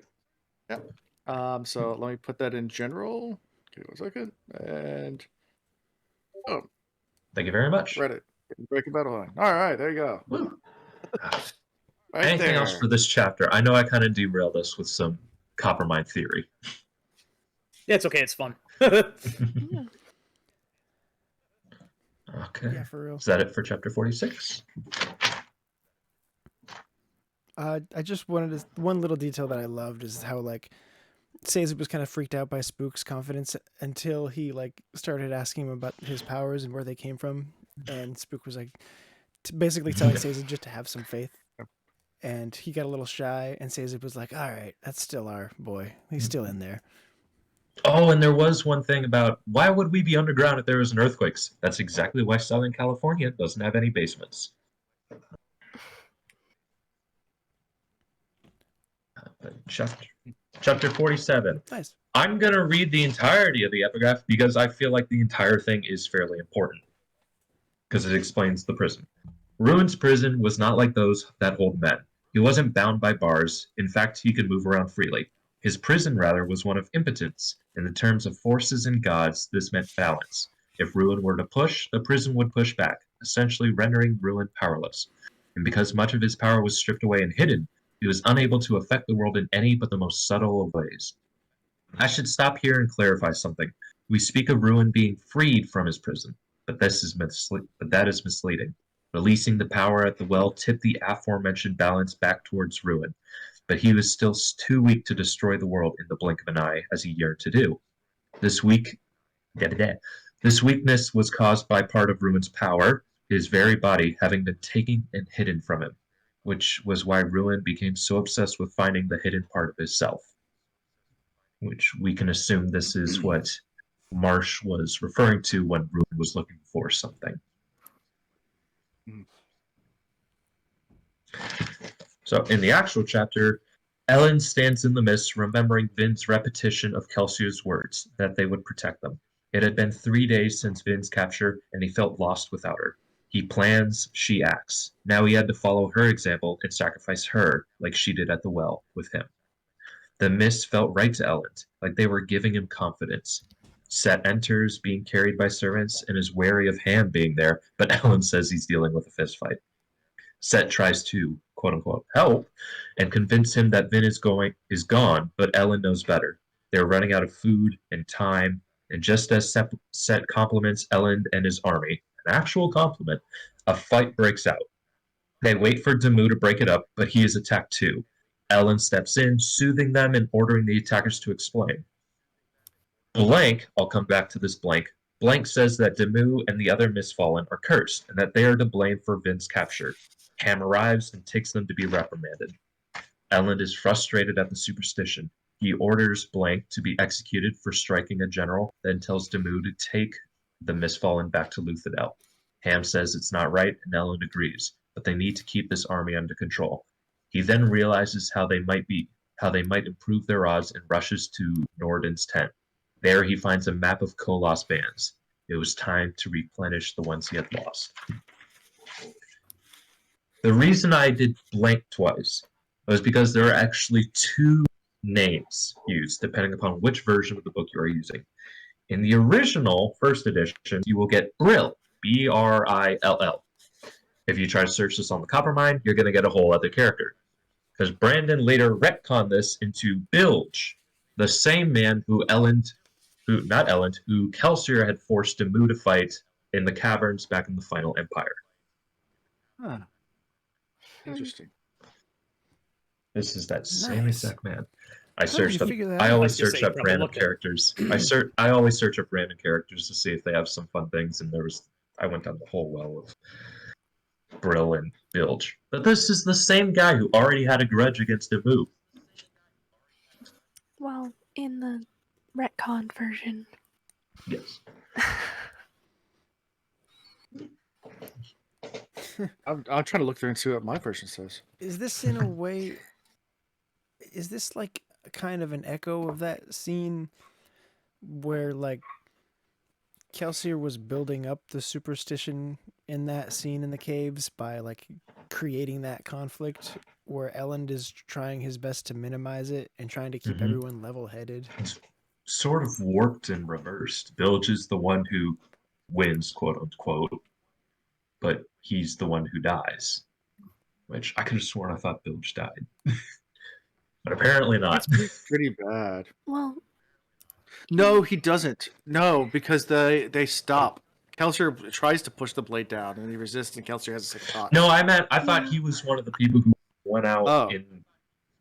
Yep. So let me put that in general. Give me 1 second. And Thank you very much. read it. Breaking Battle Line. All right, there you go. Woo. Right Anything there. else for this chapter? I know I kind of derailed us with some Coppermind theory. Yeah, it's okay. It's fun. Yeah. Okay. Yeah, for real. Is that it for chapter 46? I just wanted to, one little detail that I loved is how like Sazed was kind of freaked out by Spook's confidence until he like started asking him about his powers and where they came from, and Spook was like basically telling Sazed just to have some faith. And he got a little shy, and Sazed was like, "All right, that's still our boy. He's still in there." Oh, and there was one thing about why would we be underground if there was an earthquake? That's exactly why Southern California doesn't have any basements. Chapter 47. Nice. I'm going to read the entirety of the epigraph because I feel like the entire thing is fairly important. Because it explains the prison. Ruin's prison was not like those that hold men. He wasn't bound by bars. In fact, he could move around freely. His prison, rather, was one of impotence. In the terms of forces and gods, this meant balance. If Ruin were to push, the prison would push back, essentially rendering Ruin powerless. And because much of his power was stripped away and hidden, he was unable to affect the world in any but the most subtle of ways. I should stop here and clarify something. We speak of Ruin being freed from his prison, but that is misleading. Releasing the power at the well tipped the aforementioned balance back towards Ruin, but he was still too weak to destroy the world in the blink of an eye, as he yearned to do. This weakness was caused by part of Ruin's power, his very body having been taken and hidden from him, which was why Ruin became so obsessed with finding the hidden part of his self. Which we can assume this is what Marsh was referring to when Ruin was looking for something. So in the actual chapter, Ellen stands in the mist, remembering Vin's repetition of Kelsier's words, that they would protect them. It had been 3 days since Vin's capture, and he felt lost without her. He plans, she acts. Now he had to follow her example and sacrifice her, like she did at the well, with him. The mist felt right to Ellen, like they were giving him confidence. Set enters, being carried by servants, and is wary of Ham being there, but Ellen says he's dealing with a fistfight. Set tries to, quote-unquote, help, and convince him that Vin is gone, but Ellen knows better. They're running out of food and time, and just as Set compliments Ellen and his army, an actual compliment, a fight breaks out. They wait for Damu to break it up, but he is attacked too. Ellen steps in, soothing them and ordering the attackers to explain. Blank, I'll come back to this blank, Blank says that Damu and the other Misfallen are cursed, and that they are to blame for Vin's capture. Ham arrives and takes them to be reprimanded. Ellen is frustrated at the superstition. He orders Blank to be executed for striking a general, then tells Damu to take the Misfallen back to Luthadel. Ham says it's not right, and Ellen agrees, but they need to keep this army under control. He then realizes how they might improve their odds and rushes to Norden's tent. There he finds a map of Kolos bands. It was time to replenish the ones he had lost. The reason I did blank twice was because there are actually 2 names used, depending upon which version of the book you are using. In the original first edition, you will get Brill, B-R-I-L-L. If you try to search this on the Coppermind, you're going to get a whole other character. Because Brandon later retconned this into Bilge, the same man who Kelsier had forced Damu to fight in the caverns back in the Final Empire. Huh. Interesting. This is that same Nice. exact man. I How did you searched up. figure that I out? always I was gonna search say, you up probably random looked at it. characters. I always search up random characters to see if they have some fun things, and I went down the whole well of Brill and Bilge. But this is the same guy who already had a grudge against Damu. Well, in the retcon version. Yes. I'm trying to look through and see what my version says. Is this in a way? Is this like kind of an echo of that scene where like Kelsier was building up the superstition in that scene in the caves by like creating that conflict where Elend is trying his best to minimize it and trying to keep Mhm. everyone level-headed. It's sort of warped and reversed. Bilge is the one who wins, quote unquote, but he's the one who dies. Which I could have sworn I thought Bilge died. But apparently not. It's pretty bad. Well, No, he doesn't. No, because they stop. Kelsier tries to push the blade down, and he resists, and Kelsier has a second thought. No, I thought he was one of the people who went out Oh. in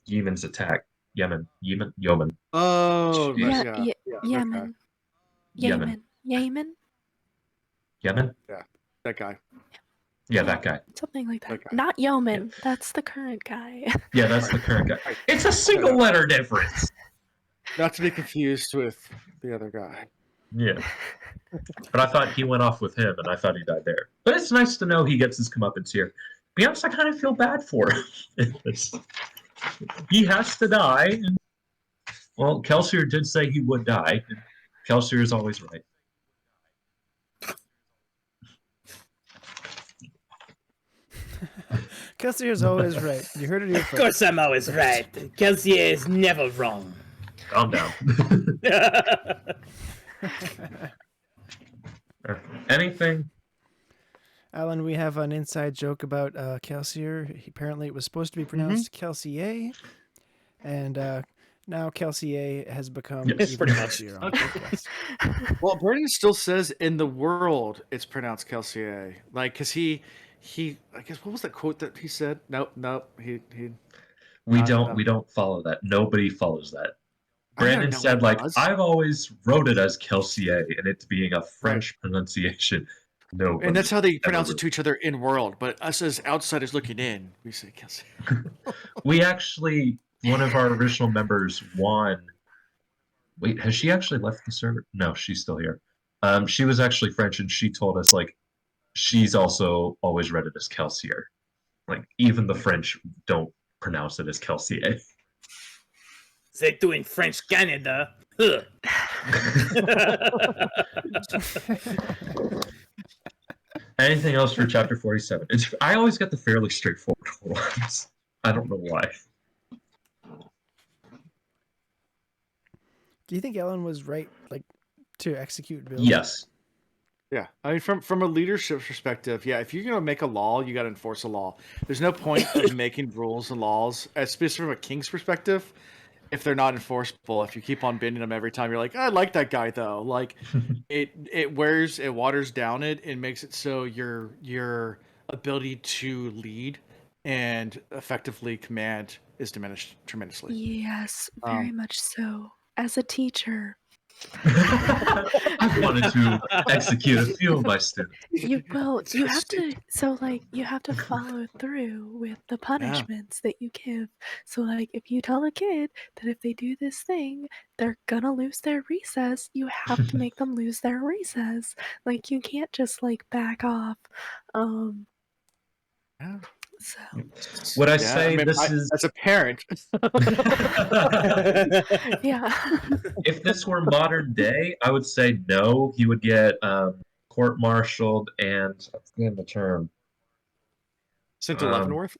Yemen's attack. Yemen. Oh, Yeah, right, yeah, yeah, Yemen. Yemen. Yemen? Yemen? that guy. Yeah, that guy. Something like that. Okay. Not Yeoman. That's the current guy. Yeah, that's the current guy. It's a single letter difference. Not to be confused with the other guy. Yeah. But I thought he went off with him, and I thought he died there. But it's nice to know he gets his comeuppance here. To be honest, I kind of feel bad for him. He has to die. And, well, Kelsier did say he would die. And Kelsier is always right. Kelsier is always right. You heard it here Of first. course I'm always right. Kelsier is never wrong. Calm down. Anything? Alan, we have an inside joke about Kelsier. Apparently, it was supposed to be pronounced Kelsier, and now Kelsier has become Yes. even Pretty much. Kelsier on the podcast. Well, Burning still says in the world it's pronounced Kelsier. Like, because he, I guess, what was that quote that he said? Nope, he We I don't don't know. follow that. Nobody follows that. I don't Brandon know said, what like, it was. I've always wrote it as Kelsier, and it being a French pronunciation. No, And that's how they pronounce ever. it to each other in world. But us as outsiders looking in, we say Kelsier. We actually, one of our original members, Juan. Wait, has she actually left the server? No, she's still here. She was actually French, and she told us, like, she's also always read it as Kelsier. Like, even the French don't pronounce it as Kelsier. They do in French Canada. Huh. Anything else for chapter 47? I always get the fairly straightforward ones. I don't know why. Do you think Ellen was right, like, to execute Bill? Yes. Yeah, I mean, from a leadership perspective, yeah, if you're gonna make a law, you got to enforce a law. There's no point in making rules and laws, especially from a king's perspective, if they're not enforceable. If you keep on bending them every time, you're like, I like that guy though. Like, it waters down it and makes it so your ability to lead and effectively command is diminished tremendously. Yes, very much so. As a teacher, I wanted to execute a few of my students. you have to you have to follow through with the punishments that you give. So like if you tell a kid that if they do this thing, they're gonna lose their recess, you have to make them lose their recess. Like you can't just like back off. Yeah. So Would I Yeah, say I mean, this is as a parent. yeah. if this were modern day, I would say no. He would get court-martialed and I'm forgetting the term. Sent to Leavenworth?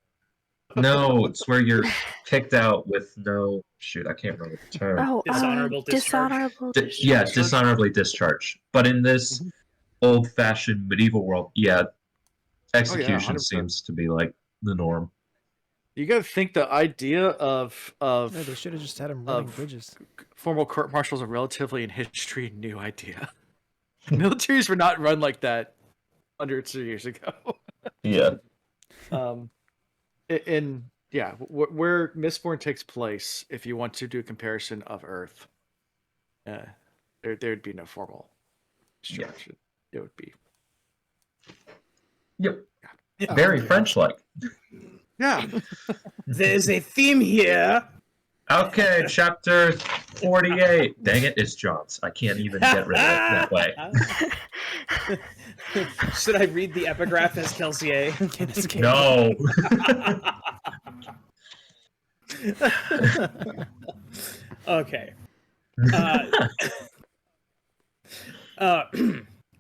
No, it's where you're kicked out with no shoot. I can't remember the term. Oh, Dishonorable discharge. dishonorable Yeah, discharge. dishonorably discharged. But in this old-fashioned medieval world, yeah, execution 100%. seems to be like the norm. You got to think the idea of No, they should have just had him running of- bridges. formal court martials a relatively in history new idea. Militaries were not run like that hundreds of years ago. Yeah. And yeah, where Mistborn takes place, if you want to do a comparison of Earth, there'd be no formal discharge. It would be Yep. Yeah. Very French-like. yeah. There's a theme here. Okay, chapter 48. Dang it, it's John's. I can't even get rid of it that way. Should I read the epigraph as Kelsier? Can't escape. No. Okay.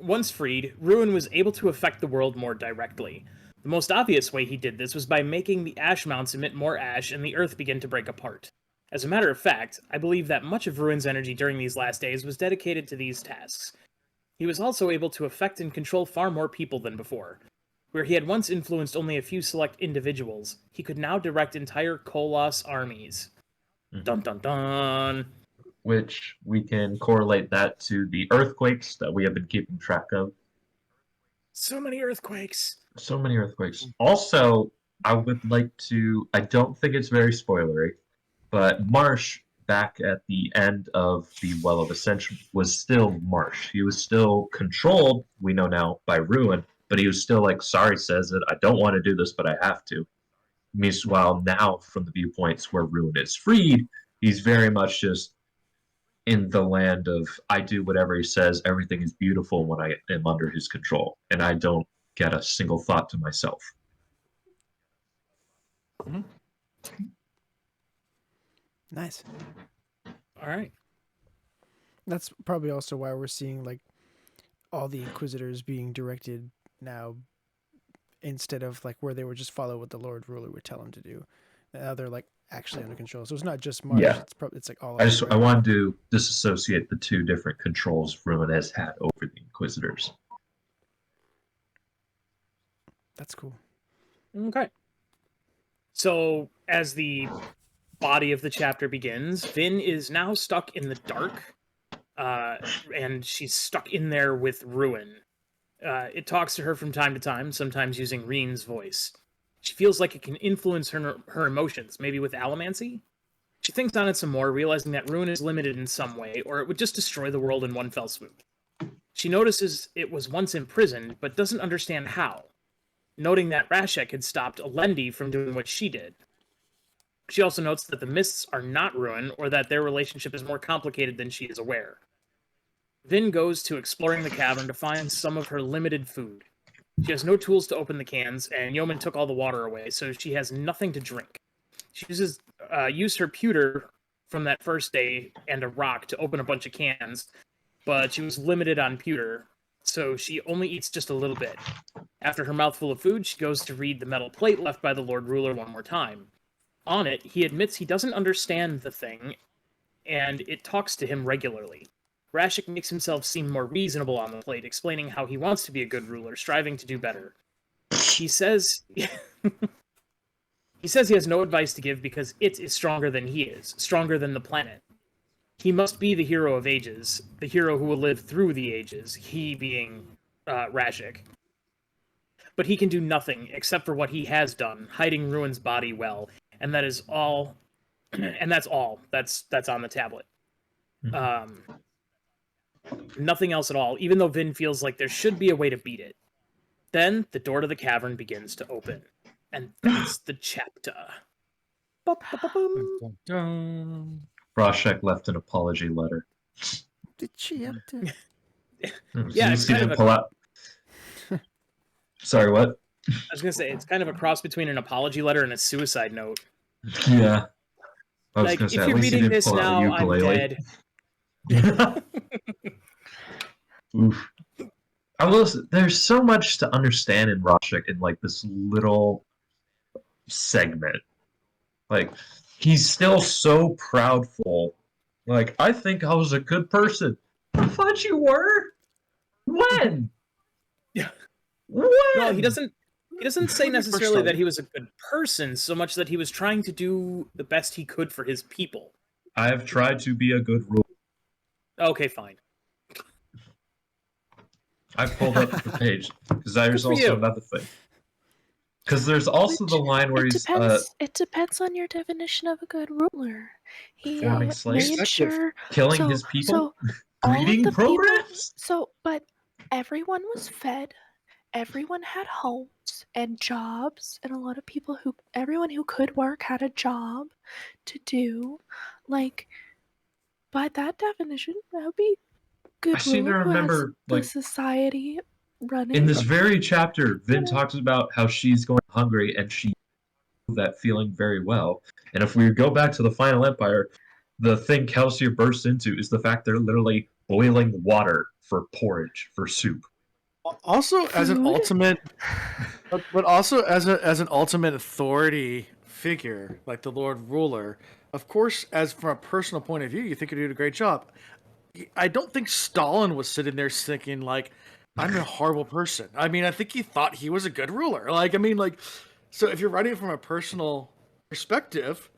Once freed, Ruin was able to affect the world more directly. The most obvious way he did this was by making the ash mounts emit more ash and the earth begin to break apart. As a matter of fact, I believe that much of Ruin's energy during these last days was dedicated to these tasks. He was also able to affect and control far more people than before. Where he had once influenced only a few select individuals, he could now direct entire Koloss armies. Dun dun dun! Which we can correlate that to the earthquakes that we have been keeping track of. So many earthquakes! So many earthquakes. Also, I would like to, I don't think it's very spoilery, but Marsh, back at the end of the Well of Ascension, was still Marsh. He was still controlled, we know now, by Ruin, but he was still like, sorry, says it, I don't want to do this, but I have to. Meanwhile, now, from the viewpoints where Ruin is freed, he's very much just in the land of, I do whatever he says, everything is beautiful when I am under his control, and I don't get a single thought to myself. Nice. All right. That's probably also why we're seeing like all the Inquisitors being directed now instead of like where they would just follow what the Lord Ruler would tell them to do. Now they're like actually under control. So it's not just Marsh. Yeah. It's like all. I wanted to disassociate the two different controls Ruin has had over the Inquisitors. That's cool. Okay. So, as the body of the chapter begins, Vin is now stuck in the dark, and she's stuck in there with Ruin. It talks to her from time to time, sometimes using Reen's voice. She feels like it can influence her emotions, maybe with allomancy. She thinks on it some more, realizing that Ruin is limited in some way, or it would just destroy the world in one fell swoop. She notices it was once imprisoned, but doesn't understand how, noting that Rashek had stopped Alendi from doing what she did. She also notes that the Mists are not Ruin, or that their relationship is more complicated than she is aware. Vin goes to exploring the cavern to find some of her limited food. She has no tools to open the cans, and Yeoman took all the water away, so she has nothing to drink. She used her pewter from that first day and a rock to open a bunch of cans, but she was limited on pewter, so she only eats just a little bit. After her mouthful of food, she goes to read the metal plate left by the Lord Ruler one more time. On it, he admits he doesn't understand the thing, and it talks to him regularly. Rashek makes himself seem more reasonable on the plate, explaining how he wants to be a good ruler, striving to do better. He says he has no advice to give because it is stronger than he is, stronger than the planet. He must be the hero of ages, the hero who will live through the ages, he being Rashek. But he can do nothing except for what he has done, hiding Ruin's body well, and that is all. And that's all. That's on the tablet. Nothing else at all, even though Vin feels like there should be a way to beat it. Then the door to the cavern begins to open, and that's the chapter. Rashek left an apology letter. Did she have to? Yeah, See them pull out. Sorry, what? I was gonna say it's kind of a cross between an apology letter and a suicide note. Yeah. I was Like, gonna say, if at you're least he reading didn't this pull out a now, I'm ukulele. dead. Yeah. Oof. There's so much to understand in Rashek in like this little segment. Like, he's still so proudful. Like, I think I was a good person. I thought you were? When? Yeah. When? No, he doesn't say When he first necessarily that started. he was a good person, so much that he was trying to do the best he could for his people. I've tried to be a good ruler. Okay, fine. I pulled up the page because there's for also you. another thing. Because there's also the line where it he's depends. It depends on your definition of a good ruler. He Forming slaves? made Perspective. sure killing his people, So all of breeding the people. programs. But everyone was fed. Everyone had homes and jobs, and a lot of people everyone who could work had a job to do. Like, by that definition, that would be good I seem to ruler who remember, has the like, society running. in this very chapter, Vin talks about how she's going hungry and she knows that feeling very well. And if we go back to the Final Empire, the thing Kelsier bursts into is the fact they're literally boiling water for porridge, for soup. Also, as an Food? ultimate, but also as an ultimate authority figure, like the Lord Ruler. Of course, as from a personal point of view, you think he did a great job. I don't think Stalin was sitting there thinking like, "I'm a horrible person." I mean, I think he thought he was a good ruler. Like, I mean, like, so if you're writing it from a personal perspective,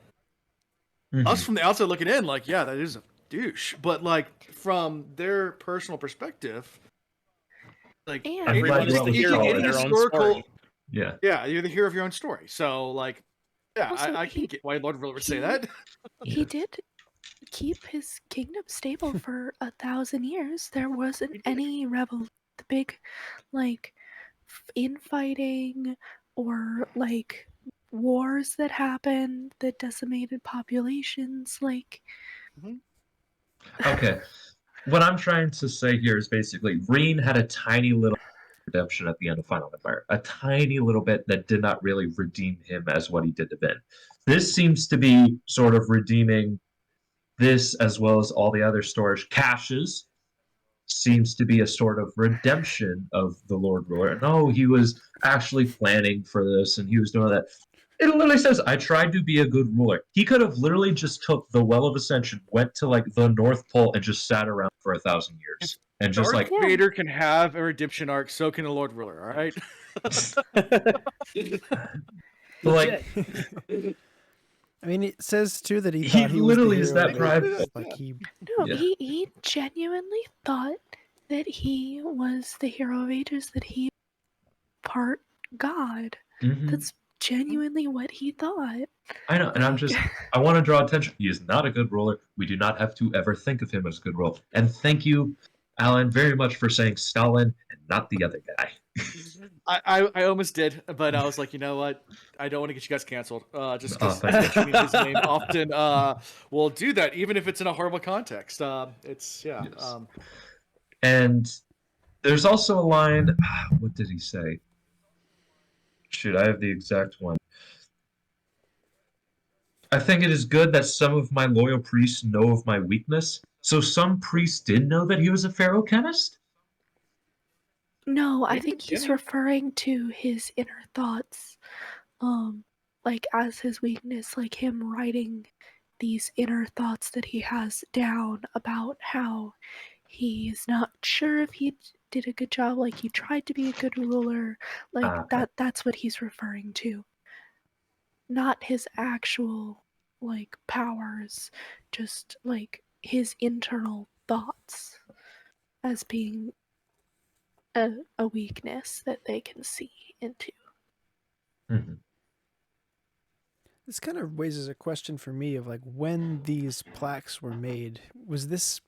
us from the outside looking in, like, yeah, that is a douche. But like from their personal perspective, like And I'm glad Everyone you is went the with hero Stalin. of their own historical. story. Yeah. Yeah, you're the hero of your own story. So like, yeah, Also, I can get why Lord Ruler would say he- that. he Yes. did keep his kingdom stable for 1,000 years. There wasn't any the big, like, infighting or like wars that happened that decimated populations. Like, Okay. What I'm trying to say here is basically Reen had a tiny little redemption at the end of Final Empire. A tiny little bit that did not really redeem him as what he did to Ben. This seems to be sort of redeeming this as well as all the other storage caches. Seems to be a sort of redemption of the Lord Ruler. And oh, he was actually planning for this and he was doing that. It literally says, I tried to be a good ruler. He could have literally just took the Well of Ascension, went to like the North Pole, and just sat around for 1,000 years. And just Darth like, Yeah. Vader can have a redemption arc, so can the Lord Ruler. All right. like I mean, it says too that he He thought he was the literally hero is that of private. ages. Like he, no, Yeah. he genuinely thought that he was the hero of ages, that he part God. Mhm. That's genuinely what he thought. I know, and I'm Like, just, I want to draw attention. He is not a good ruler. We do not have to ever think of him as a good ruler. And thank you, Alan, very much for saying Stalin and not the other guy. I almost did, but I was like, you know what? I don't want to get you guys canceled. Just because thank you. mentioning his name often will do that, even if it's in a horrible context. It's yeah. Yes. And there's also a line, what did he say? Shoot, I have the exact one. I think it is good that some of my loyal priests know of my weakness. So some priests did know that he was a ferochemist? no, I Maybe, think he's yeah. referring to his inner thoughts, like as his weakness, like him writing these inner thoughts that he has down about how he is not sure if he did a good job, like he tried to be a good ruler, like Okay. that's what he's referring to. Not his actual like powers, just like his internal thoughts as being a weakness that they can see into. Mhm. this kind of raises a question for me of like when these plaques were made. Was this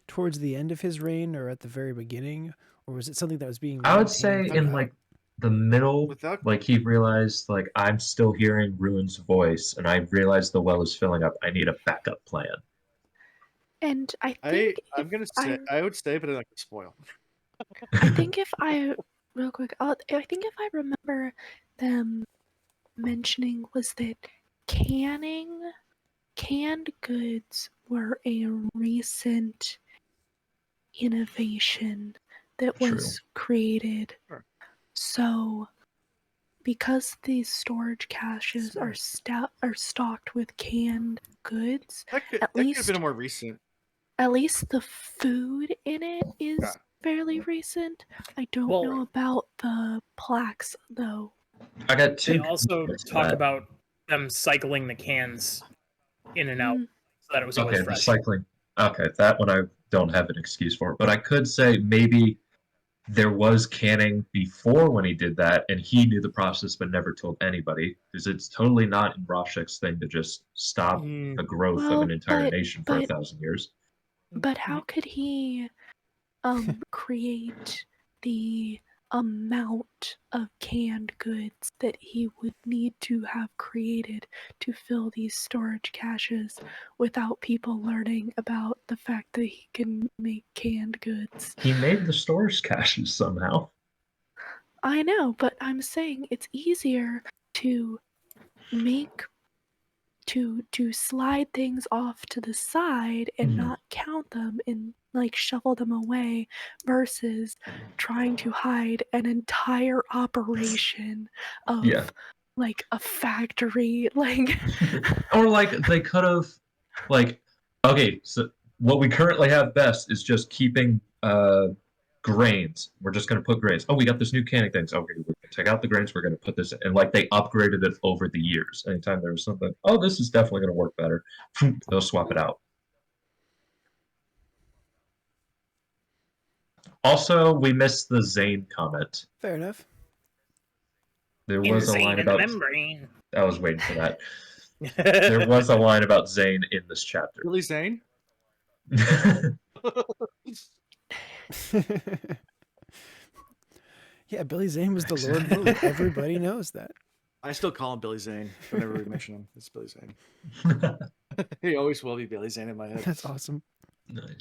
towards the end of his reign or at the very beginning, or was it something that was being I would maintained say in throughout? like the middle, Without like he realized like I'm still hearing Ruin's voice and I realized the well is filling up. I need a backup plan. And I think I'm gonna say I would say, but I'm not gonna spoil. I think if I real quick, I think if I remember them mentioning was that canned goods were a recent innovation that was created. Sure. So because these storage caches are stocked with canned goods, That could at have least been a more recent. at least the food in it is Yeah. fairly recent. I don't Well- know about the plaques though. I got two. They also comments to talk that. about them cycling the cans in and out Mm. so that it was always Okay, fresh. recycling. Okay, that one I don't have an excuse for, but I could say maybe there was canning before when he did that, and he knew the process but never told anybody, because it's totally not in Roshek's thing to just stop the growth of Well, an entire but- nation for but- 1,000 years. But how could he create the amount of canned goods that he would need to have created to fill these storage caches without people learning about the fact that he can make canned goods? He made the storage caches somehow. I know, but I'm saying it's easier to make to slide things off to the side and not count them and like shovel them away versus trying to hide an entire operation of Yeah. like a factory, like Or like they could have, like, okay, so what we currently have best is just keeping grains. We're just gonna put grains. Oh, we got this new canning things. Okay, we're gonna take out the grains. We're gonna put this, and like they upgraded it over the years. Anytime there was something, oh, this is definitely gonna work better, they'll swap it out. Also, we missed the Zane comment. Fair enough. There was a Insane line in the about. membrane. I was waiting for that. There was a line about Zane in this chapter. Billy Zane? Yeah, Billy Zane was the Lord Blue. Everybody knows that. I still call him Billy Zane whenever we mention him. It's Billy Zane. He always will be Billy Zane in my head. That's awesome. Nice.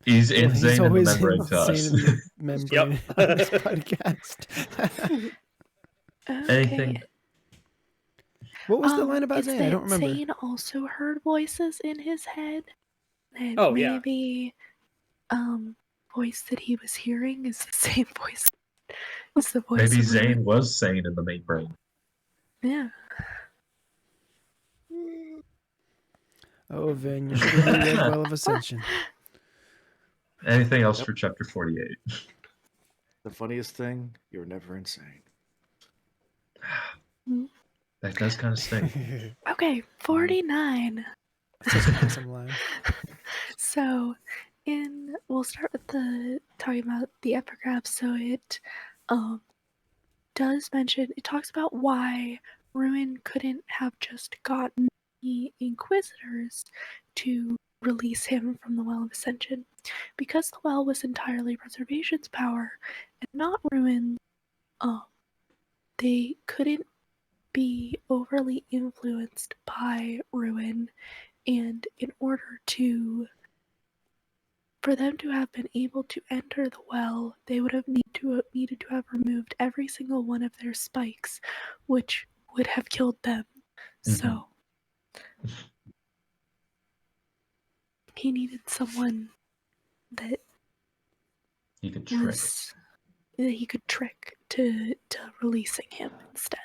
He's Well, insane he's in the always membrane to us. insane in the membrane on this podcast. Anything? What was the line about it's Zane? I that don't remember. Zane also heard voices in his head, and Oh, yeah. maybe voice that he was hearing is the same voice as the voice. Maybe of Zane Ruin. was sane in the main brain. Yeah. Oh, Vin, you should have read Well of Ascension. Anything else for chapter 48? The funniest thing, you're never insane. That does kind of sting. Okay, 49. That's an awesome line. So, we'll start with talking about the epigraph. So it does mention, it talks about why Ruin couldn't have just gotten the Inquisitors to release him from the Well of Ascension, because the well was entirely Preservation's power and not Ruin. They couldn't be overly influenced by Ruin, and in order for them to have been able to enter the well, they would have needed to have removed every single one of their spikes, which would have killed them. So he needed someone that You could trick. that he could trick to releasing him instead.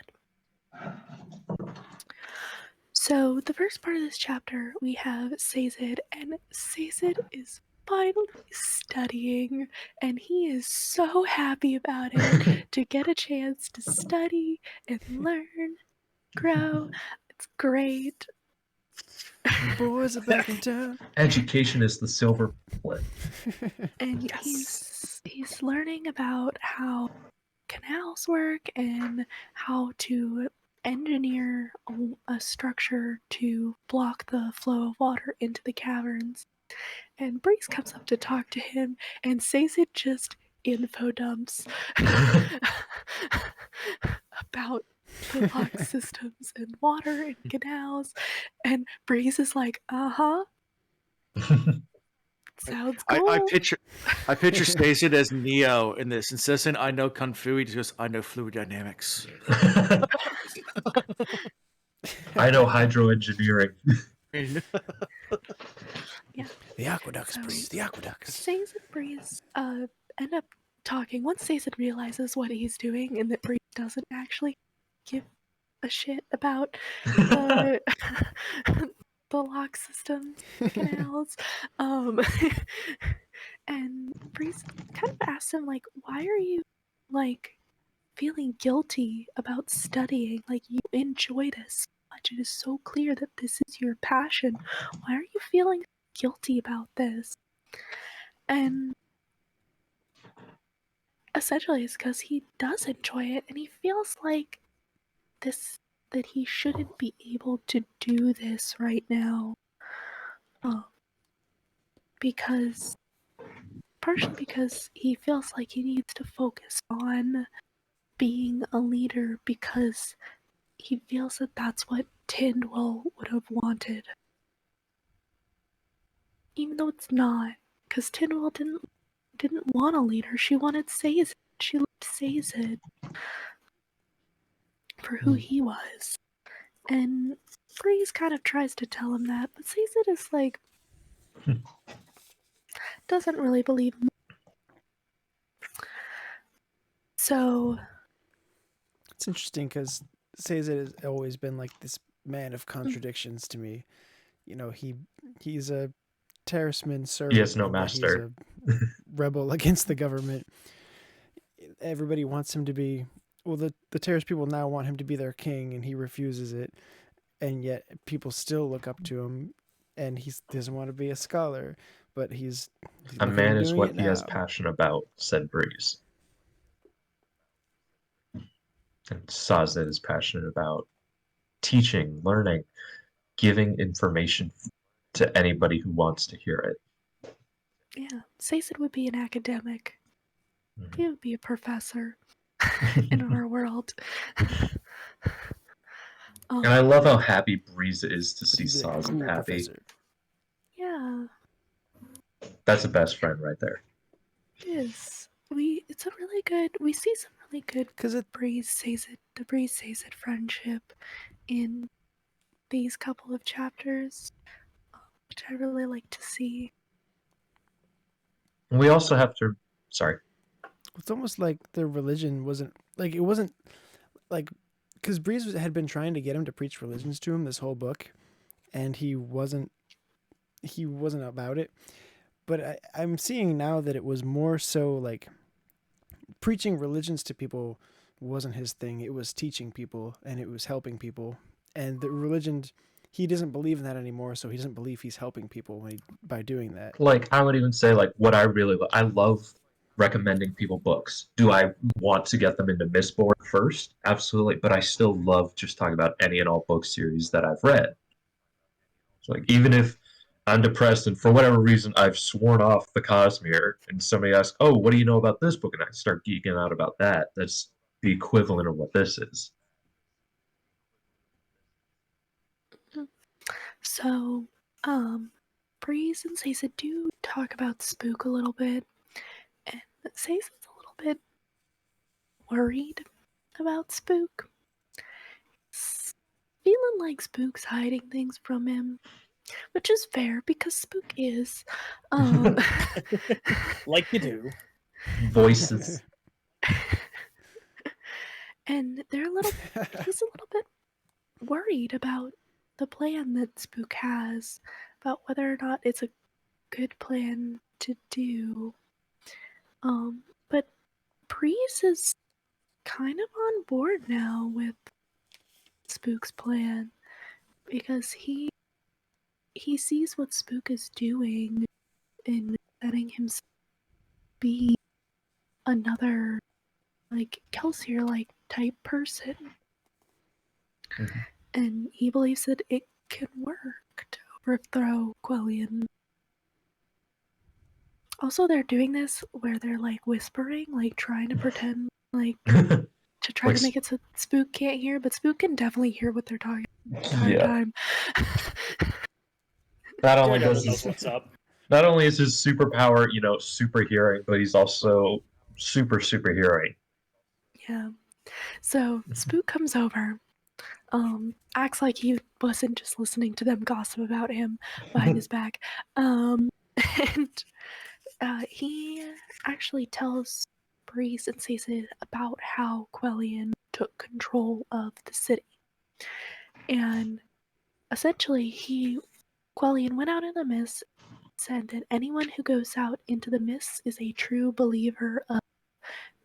So the first part of this chapter, we have Sazed, and Sazed is finally studying, and he is so happy about it to get a chance to study and learn, grow. It's great. Boys are back in town. Education is the silver bullet. And Yes. he's learning about how canals work and how to engineer a structure to block the flow of water into the caverns. And Breeze comes up to talk to him and says it just info dumps about the lock systems and water and canals. And Breeze is like, sounds cool. I picture Stacey as Neo in this. Insistent, I know Kung Fu. He just goes, I know fluid dynamics. I know hydroengineering. Yeah. The aqueducts, So- Breeze, the aqueducts. Says and Breeze end up talking once Sazed realizes what he's doing and that Breeze doesn't actually give a shit about the lock systems, canals. And Breeze kind of asks him, like, why are you, like, feeling guilty about studying? Like, you enjoy this so much. It is so clear that this is your passion. Why are you feeling guilty about this? And essentially it's because he does enjoy it, and he feels like that he shouldn't be able to do this right now, partially because he feels like he needs to focus on being a leader, because he feels that that's what Tindwell would have wanted, even though it's not, because Tindwell didn't want a leader. She wanted Sazed. She loved Sazed for who he was. And Breeze kind of tries to tell him that, but Sazed is like, doesn't really believe him. So It's interesting because Sazed has always been like this man of contradictions to me. You know, he's a Terraceman servant, He has no and yet he's master. a rebel against the government. Everybody wants him to be. Well, the Terrace people now want him to be their king, and he refuses it. And yet people still look up to him, and he doesn't want to be a scholar, but he's A look at man him is doing what it he has now. passion about, said Breeze. And Sazed is passionate about teaching, learning, giving information to anybody who wants to hear it. yeah, Sazed would be an academic. Mhm. He would be a professor in our world. And I love how happy Breeze is to But see he'd be like a Sazed cool happy. professor. Yeah, That's a best friend right there. it is. It's a really good. We see some really good Because the Breeze Sazed friendship in these couple of chapters, which I really like to see. We also have to. Sorry. it's almost like their religion wasn't like, it wasn't like, because Breeze had been trying to get him to preach religions to him this whole book, and he wasn't about it. But I'm seeing now that it was more so like preaching religions to people wasn't his thing. It was teaching people, and it was helping people. And the religion, he doesn't believe in that anymore, so he doesn't believe he's helping people by doing that. Like, I would even say, like, what I really I love recommending people books. Do I want to get them into Mistborn first? Absolutely. But I still love just talking about any and all book series that I've read. So, like, even if I'm depressed and for whatever reason I've sworn off the Cosmere and somebody asks, oh, what do you know about this book? And I start geeking out about that. That's the equivalent of what this is. So, Breeze and Sazed do talk about Spook a little bit, and Sazed's a little bit worried about Spook. He's feeling like Spook's hiding things from him, which is fair because Spook is. Like you do. Voices. And he's a little bit worried about the plan that Spook has, about whether or not it's a good plan to do. But Breeze is kind of on board now with Spook's plan because he sees what Spook is doing in letting himself be another like Kelsier like type person. Mhm. And he believes that it can work to overthrow Quellion. Also, they're doing this where they're like whispering, like trying to pretend like to try Like, to make it so Spook can't hear, but Spook can definitely hear what they're talking the entire yeah. time. Not only Daredevil does knows his, what's up. not only is his superpower, super hearing, but he's also super hearing. Yeah. So Spook comes over, acts like he wasn't just listening to them gossip about him behind his back, and he actually tells Breeze and Sazed about how Quellion took control of the city. And essentially, Quellion went out in the mist, said that anyone who goes out into the mist is a true believer of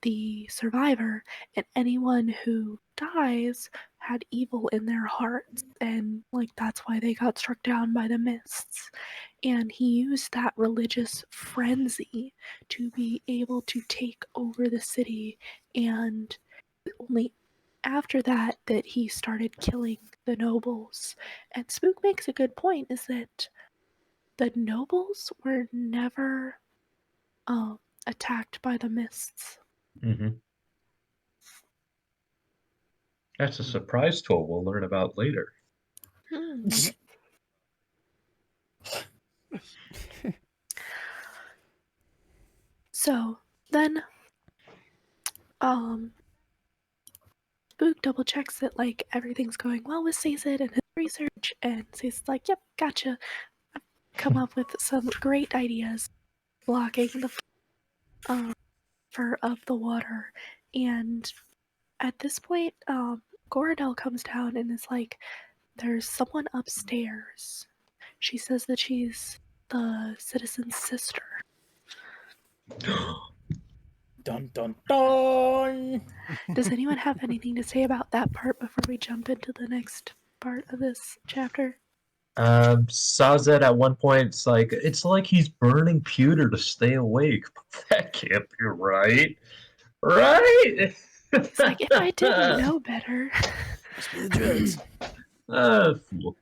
the survivor, and anyone who dies had evil in their hearts, and like that's why they got struck down by the mists. And he used that religious frenzy to be able to take over the city, and only after that he started killing the nobles. And Spook makes a good point, is that the nobles were never attacked by the mists. Mm-hmm. That's a surprise tool we'll learn about later. So then Spook double checks that like everything's going well with Sazed and his research, and Sazed's like, "Yep, gotcha. I've come up with some great ideas, blocking the fur of the water." And at this point, Goradel comes down and is like, "There's someone upstairs." She says that she's the citizen's sister. Dun dun dun. Does anyone have anything to say about that part before we jump into the next part of this chapter? Sazed at one point, it's like he's burning pewter to stay awake. That can't be right. Right? It's like, if I didn't know better. Must be the drugs. Fool.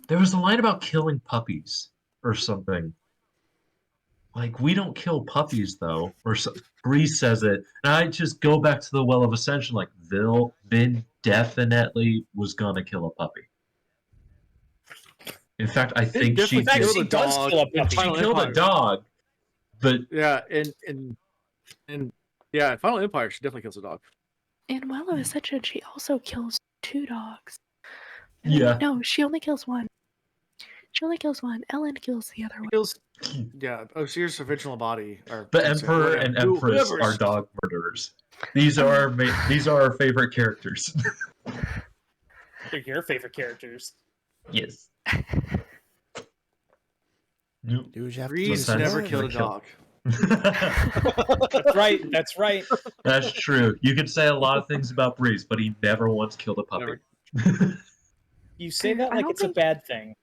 There was a line about killing puppies or something. Like, we don't kill puppies, though. Or Breeze says it. And I just go back to the Well of Ascension, like, Vin definitely was gonna kill a puppy. In fact, I think she In fact, killed she a does dog. kill a puppy. She Final killed a Empire. dog, but Yeah, and yeah, Final Empire, she definitely kills a dog. In Well of Ascension, she also kills 2 dogs. yeah. No, she only kills 1. She only kills 1. Ellen kills the other one. Kills, yeah. Osiris' original body. Or The Emperor and Empress whoever's- are dog murderers. These are our favorite characters. They're your favorite characters. Yes. Nope. Do what you have to Breeze do. never Sense. killed a Kill. dog. That's right. That's right. That's true. You can say a lot of things about Breeze, but he never once killed a puppy. You say that I like don't it's a think- bad thing.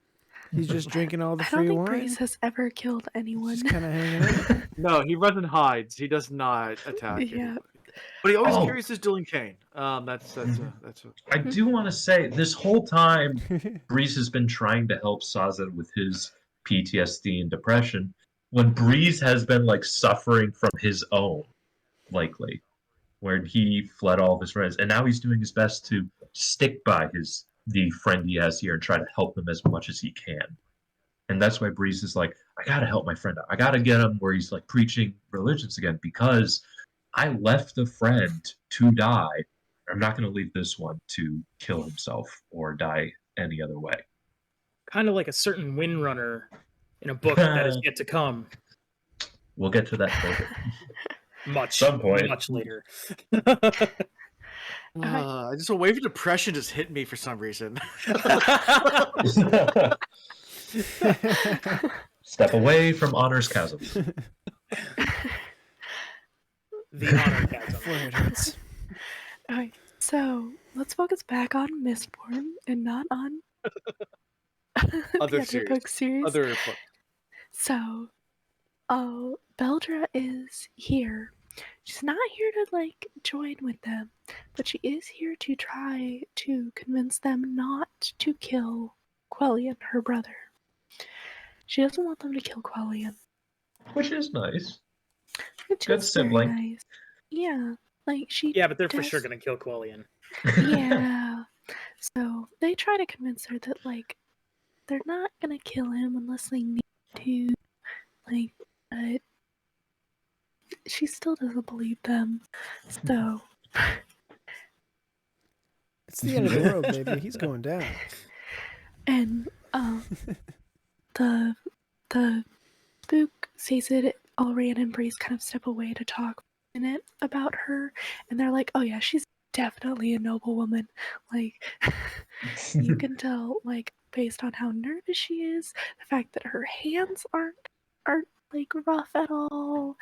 He's just drinking all the I don't free think wine. Breeze has ever killed anyone. Just kind of hanging out. No, he runs and hides. He does not attack Yeah. anybody. But he always Oh. carries his dueling cane. That's I do want to say, this whole time, Breeze has been trying to help Sazed with his PTSD and depression, when Breeze has been like suffering from his own, likely, where he fled all of his friends, and now he's doing his best to stick by the friend he has here and try to help him as much as he can. And that's why Breeze is like, I gotta help my friend out. I gotta get him where he's like preaching religions again, because I left a friend to die. I'm not gonna leave this one to kill himself or die any other way. Kind of like a certain Windrunner in a book that is yet to come. We'll get to that later. Much later. Just a wave of depression just hit me for some reason. Step away from Honor's chasm. The honor chasm. Forehead hurts. Alright, so let's focus back on Mistborn and not on the Other other book series. Other book. So, Beldre is here. She's not here to like join with them, but she is here to try to convince them not to kill Quellion, her brother. She doesn't want them to kill Quellion. Which is nice. Which Good is very sibling. nice. Yeah, like she. Yeah, but they're for does- sure gonna kill Quellion. Yeah. So they try to convince her that like they're not gonna kill him unless they need to. Like, but she still doesn't believe them. So It's the end of the world, baby. He's going down. and the Spook sees it. Allrianne and Breeze kind of step away to talk for a minute about her, and they're like, "Oh yeah, she's definitely a noble woman. Like, you can tell, like, based on how nervous she is, the fact that her hands aren't like rough at all.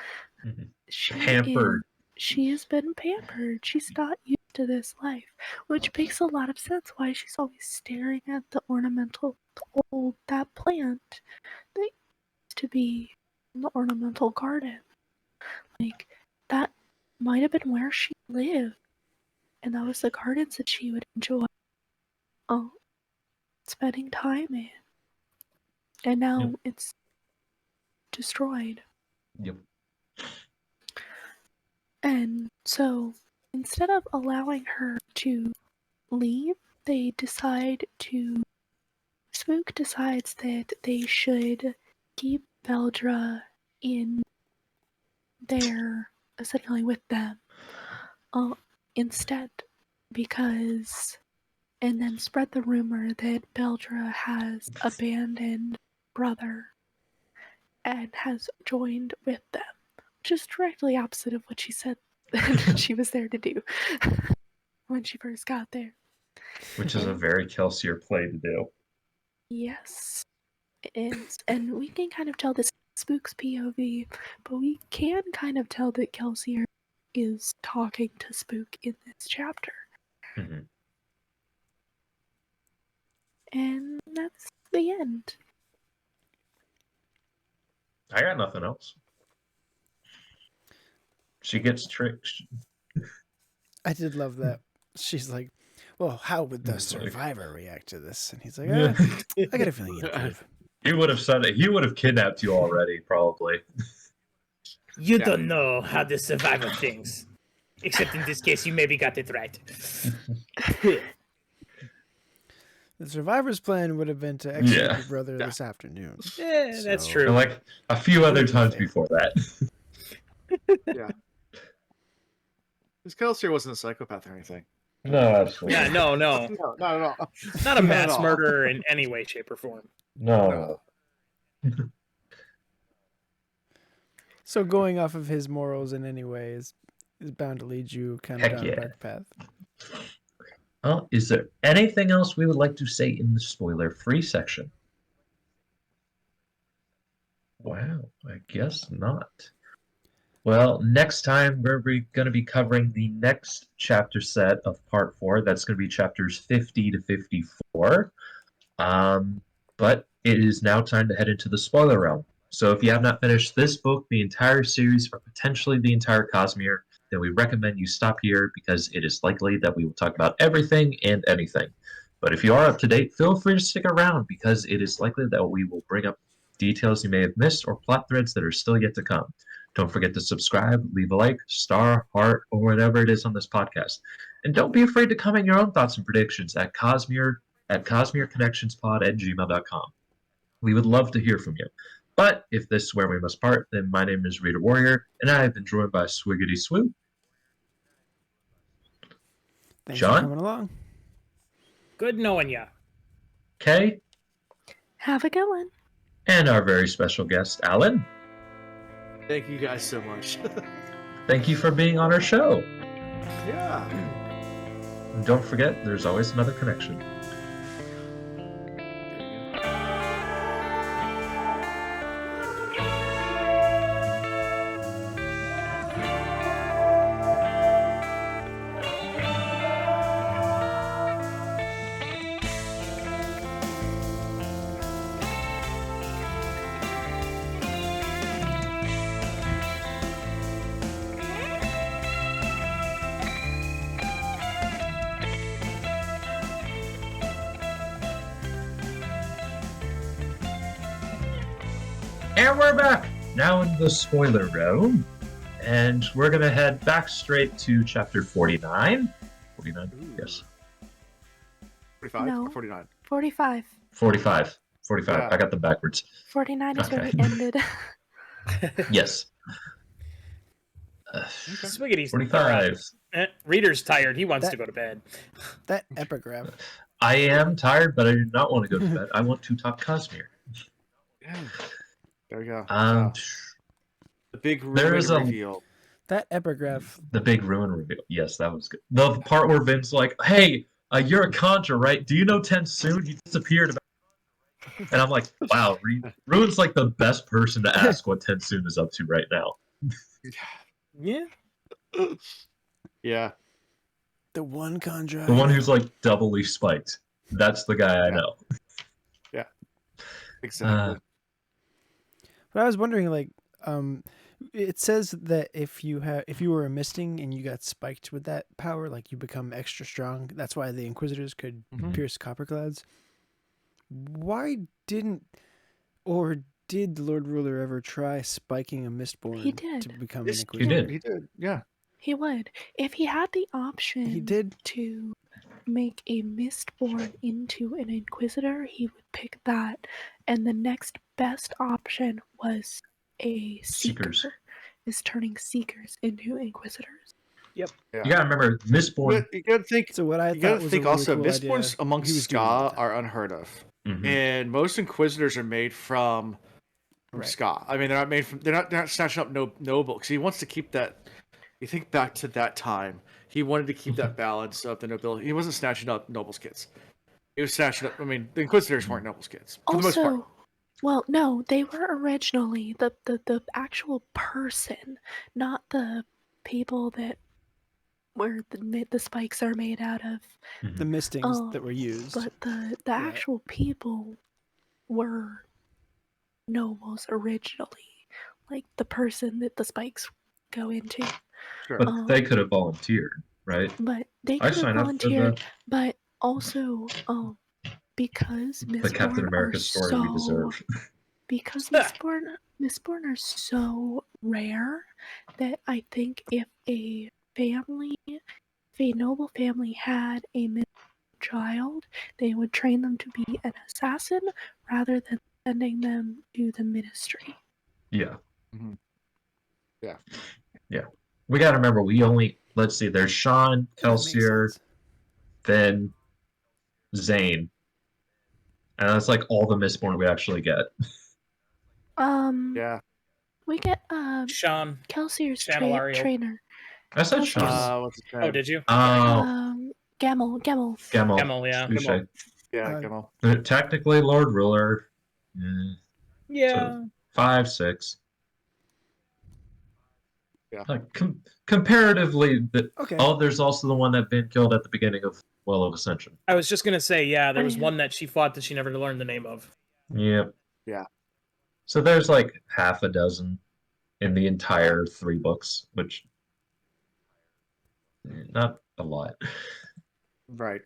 Mhm. She Pampered. she has been pampered. She's not used to this life, which makes a lot of sense why she's always staring at that plant that used to be in the ornamental garden. Like, that might have been where she lived, and that was the gardens that she would enjoy spending time in. And now Yep. it's destroyed. Yep. And so instead of allowing her to leave, Spook decides that they should keep Beldre in there, essentially with them, instead. because, and then spread the rumor that Beldre has abandoned brother and has joined with them, which is directly opposite of what she said that she was there to do when she first got there. Which is a very Kelsier play to do. Yes. And we can kind of tell this Spook's POV, but we can kind of tell that Kelsier is talking to Spook in this chapter. Mm-hmm. And that's the end. I got nothing else. She gets tricked. I did love that. She's like, well, how would the It's like- survivor react to this? And he's like, Yeah. I got a feeling he'd approve. He would have said it. He would have kidnapped you already, probably. You don't know how the survivor thinks. Except in this case, you maybe got it right. The survivor's plan would have been to execute Yeah. your brother this afternoon. Yeah, that's So- true. And like a few other times before that. Yeah. This Kelsier wasn't a psychopath or anything. No, absolutely. Yeah, no. No, not at all. Not a Not at mass all. murderer in any way, shape, or form. No. So going off of his morals in any way is bound to lead you kind of Heck down yeah. a dark path. Well, is there anything else we would like to say in the spoiler-free section? Wow, I guess not. Well, next time we're going to be covering the next chapter set of Part 4. That's going to be chapters 50 to 54. But it is now time to head into the spoiler realm. So if you have not finished this book, the entire series, or potentially the entire Cosmere, then we recommend you stop here because it is likely that we will talk about everything and anything. But if you are up to date, feel free to stick around because it is likely that we will bring up details you may have missed or plot threads that are still yet to come. Don't forget to subscribe, leave a like, star, heart, or whatever it is on this podcast. And don't be afraid to comment your own thoughts and predictions at CosmereConnectionspod@gmail.com. We would love to hear from you. But if this is where we must part, then my name is ReaderWarrior, and I have been joined by Swiggity Swoo. Thanks John? for coming along. Good knowing ya. Kay, Have a good one. and our very special guest, Alan. Thank you guys so much. Thank you for being on our show. Yeah. And don't forget, there's always another connection. And we're back, now in the spoiler realm. And we're going to head back straight to chapter 49. 49? Yes. 45 No. or 49? 45. 45. 45. Yeah. I got them backwards. 49 is where Okay. we ended. Yes. Swiggity's 45. Reader's tired. He wants That- to go to bed. That epigraph. I am tired, but I do not want to go to bed. I want to talk Cosmere. Yeah. There we go. The big there ruin is a- reveal. That epigraph. The big ruin reveal. Yes, that was good. The part where Vin's like, hey, you're a conjure, right? Do you know Tensoon? He disappeared. And I'm like, wow, Ruin's like the best person to ask what Tensoon is up to right now. Yeah. Yeah. The one conjure. The one who's like doubly spiked. That's the guy I Yeah. know. Exactly. But I was wondering, like, it says that if you were a misting and you got spiked with that power, like you become extra strong. That's why the Inquisitors could Mhm. pierce copper clouds. Why didn't, or did the Lord Ruler ever try spiking a Mistborn He did. to become Yes, an Inquisitor? did. He did. Yeah. He would. If he had the option He did. to make a Mistborn into an Inquisitor, he would pick that. And the next best option was a Seeker. Seekers. Is turning Seekers into Inquisitors. Yep. Yeah. You gotta remember, Mistborn. You gotta think. So what I You gotta thought was think a really also, cool Mistborns idea, amongst he was doing at the Ska time. are unheard of, Mhm. and most Inquisitors are made from Right. Ska. I mean, they're not made from. They're not snatching up noble because he wants to keep that. You think back to that time, he wanted to keep that balance of the nobility. He wasn't snatching up nobles' kids. He was snatching up. I mean, the Inquisitors weren't nobles' kids for the most part. Also, well, no, they were originally the actual person, not the people that where the spikes are made out of. The mistings that were used. But the actual people were nobles originally, like the person that the spikes go into. Sure. But they could have volunteered, right? But they I could have signed up for volunteered, but also because the Captain Mistborn America are story we deserve. because Mistborn are so rare that I think if a noble family had a child, they would train them to be an assassin rather than sending them to the ministry. Yeah. Mm-hmm. Yeah. Yeah. We gotta remember, let's see, there's Sean, That makes Kelsier, sense. then Zane. And that's like all the Mistborn we actually get. Yeah. We get Sean. Kelsier's Channelario. trainer. I said Kelsier's- Sean. What's his name? Oh, did you? Gamel. Gemel. Gemel, yeah. Touche. Yeah, Gemel. Technically, Lord Ruler. Yeah. So 5, 6. Yeah. Comparatively, Okay. there's also the one that been killed at the beginning of Well of Ascension. I was just gonna say, yeah, there was yeah. one that she fought that she never learned the name of. Yep. Yeah. So there's like half a dozen in the entire 3 books, which not a lot. Right.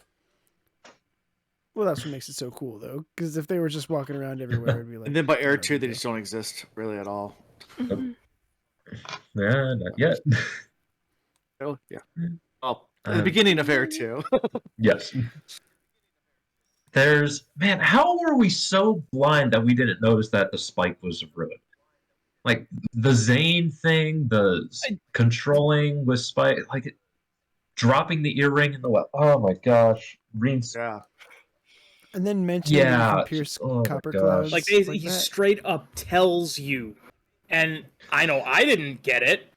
Well, that's what makes it so cool, though. Because if they were just walking around everywhere, it'd be like. And then by Air oh, 2, they okay. just don't exist really at all. Mhm. Yeah, not yet. Oh, yeah. Well, at the beginning of Air 2. Yes. How were we so blind that we didn't notice that the spike was ruined? Like the Zane thing, controlling with spike, like dropping the earring in the well. Oh my gosh, Reen's. Yeah. And then mentioning that you Yeah. can pierce Oh my copper gosh. clouds. Like, like he that. straight up tells you. And I know I didn't get it.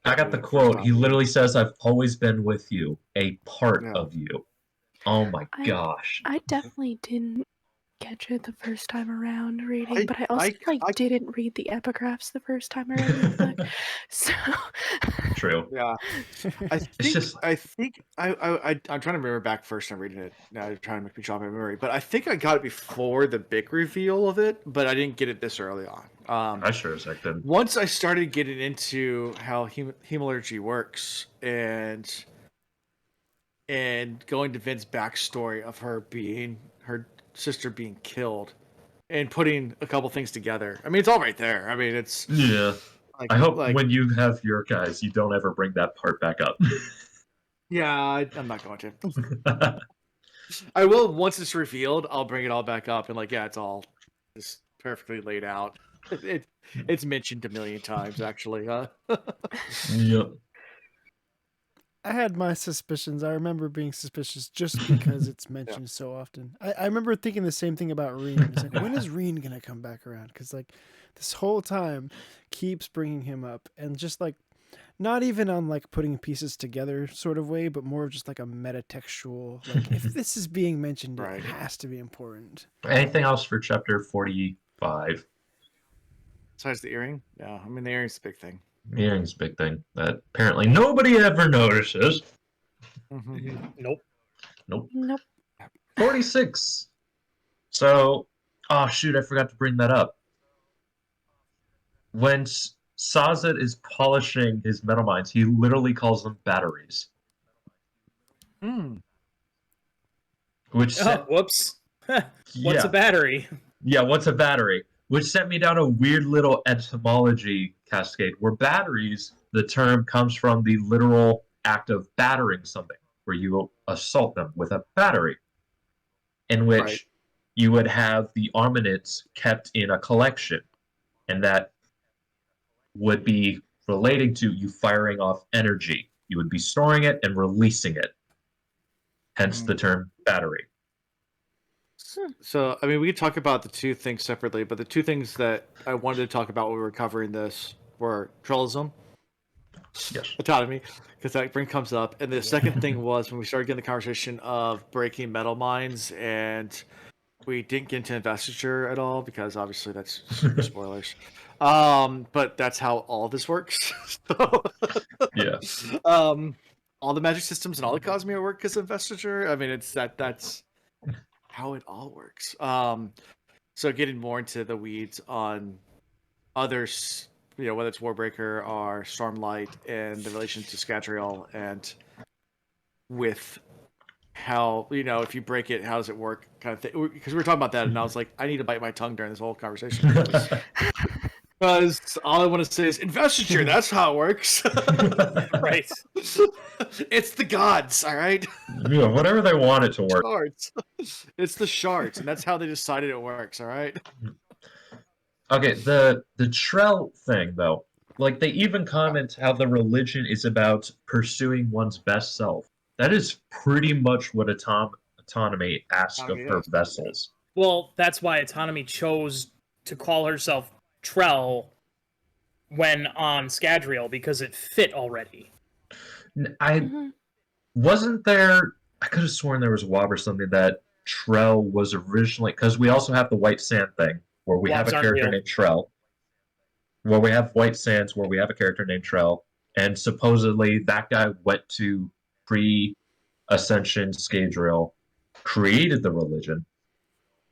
I got the quote. He literally says, "I've always been with you, a part of you." Oh my gosh. I definitely didn't catch it the first time around reading, but I also didn't read the epigraphs the first time I read the book. So True. Yeah. I'm trying to remember back first time reading it. Now you're trying to make me jog my memory. But I think I got it before the big reveal of it, but I didn't get it this early on. I sure as heck did. Once I started getting into how hemalurgy works and going to Vin's backstory of her sister being killed and putting a couple things together. I mean, it's all right there. I mean, it's Yeah. I hope when you have your guys, you don't ever bring that part back up. Yeah, I'm not going to. I will once it's revealed. I'll bring it all back up and it's all just perfectly laid out. It's mentioned a million times, actually. Yep. I had my suspicions. I remember being suspicious just because it's mentioned so often. I remember thinking the same thing about Reen. It's like, when is Reen going to come back around? Because, like, this whole time keeps bringing him up. And just, like, not even on, like, putting pieces together sort of way, but more of just, like, a metatextual. Like, if this is being mentioned, it has to be important. Anything else for chapter 45? Besides the earring? Yeah, I mean, the earring's a big thing. The earring's a big thing that apparently nobody ever notices. Mm-hmm. Nope. 46. So, oh shoot, I forgot to bring that up. When Sazed is polishing his Metalminds, he literally calls them batteries. Which whoops. What's a battery? Yeah, what's a battery? Which sent me down a weird little etymology cascade where batteries, the term comes from the literal act of battering something, where you assault them with a battery, in which you would have the armaments kept in a collection, and that would be relating to you firing off energy. You would be storing it and releasing it. Hence the term battery. So, I mean, we could talk about the two things separately, but the two things that I wanted to talk about when we were covering this were Trellism, Yes. autonomy, because that comes up, and the second thing was when we started getting the conversation of breaking Metalminds, and we didn't get into investiture at all because obviously that's super spoilers. But that's how all this works. So, Yeah. all the magic systems and all the Cosmere work is investiture. I mean, that's how it all works. So getting more into the weeds on others, whether it's Warbreaker or Stormlight and the relation to Scadrial and with how, if you break it, how does it work kind of thing. Because we were talking about that and I was like, I need to bite my tongue during this whole conversation. Because all I want to say is investiture, that's how it works. Right. It's the gods, all right? Yeah, whatever they want it to work. Shards. It's the shards, and that's how they decided it works, all right? Okay, the Trell thing though, like they even comment how the religion is about pursuing one's best self. That is pretty much what autonomy asks of Autonomy her is. vessels. Well, that's why Autonomy chose to call herself Trell when on Scadrial, because it fit already. Wasn't there. I could have sworn there was a wob or something that Trell was originally, because we also have the White Sand thing where we have a Wobs aren't character real. named Trell. Where we have White Sands, where we have a character named Trell, and supposedly that guy went to pre-Ascension Scadrial, created the religion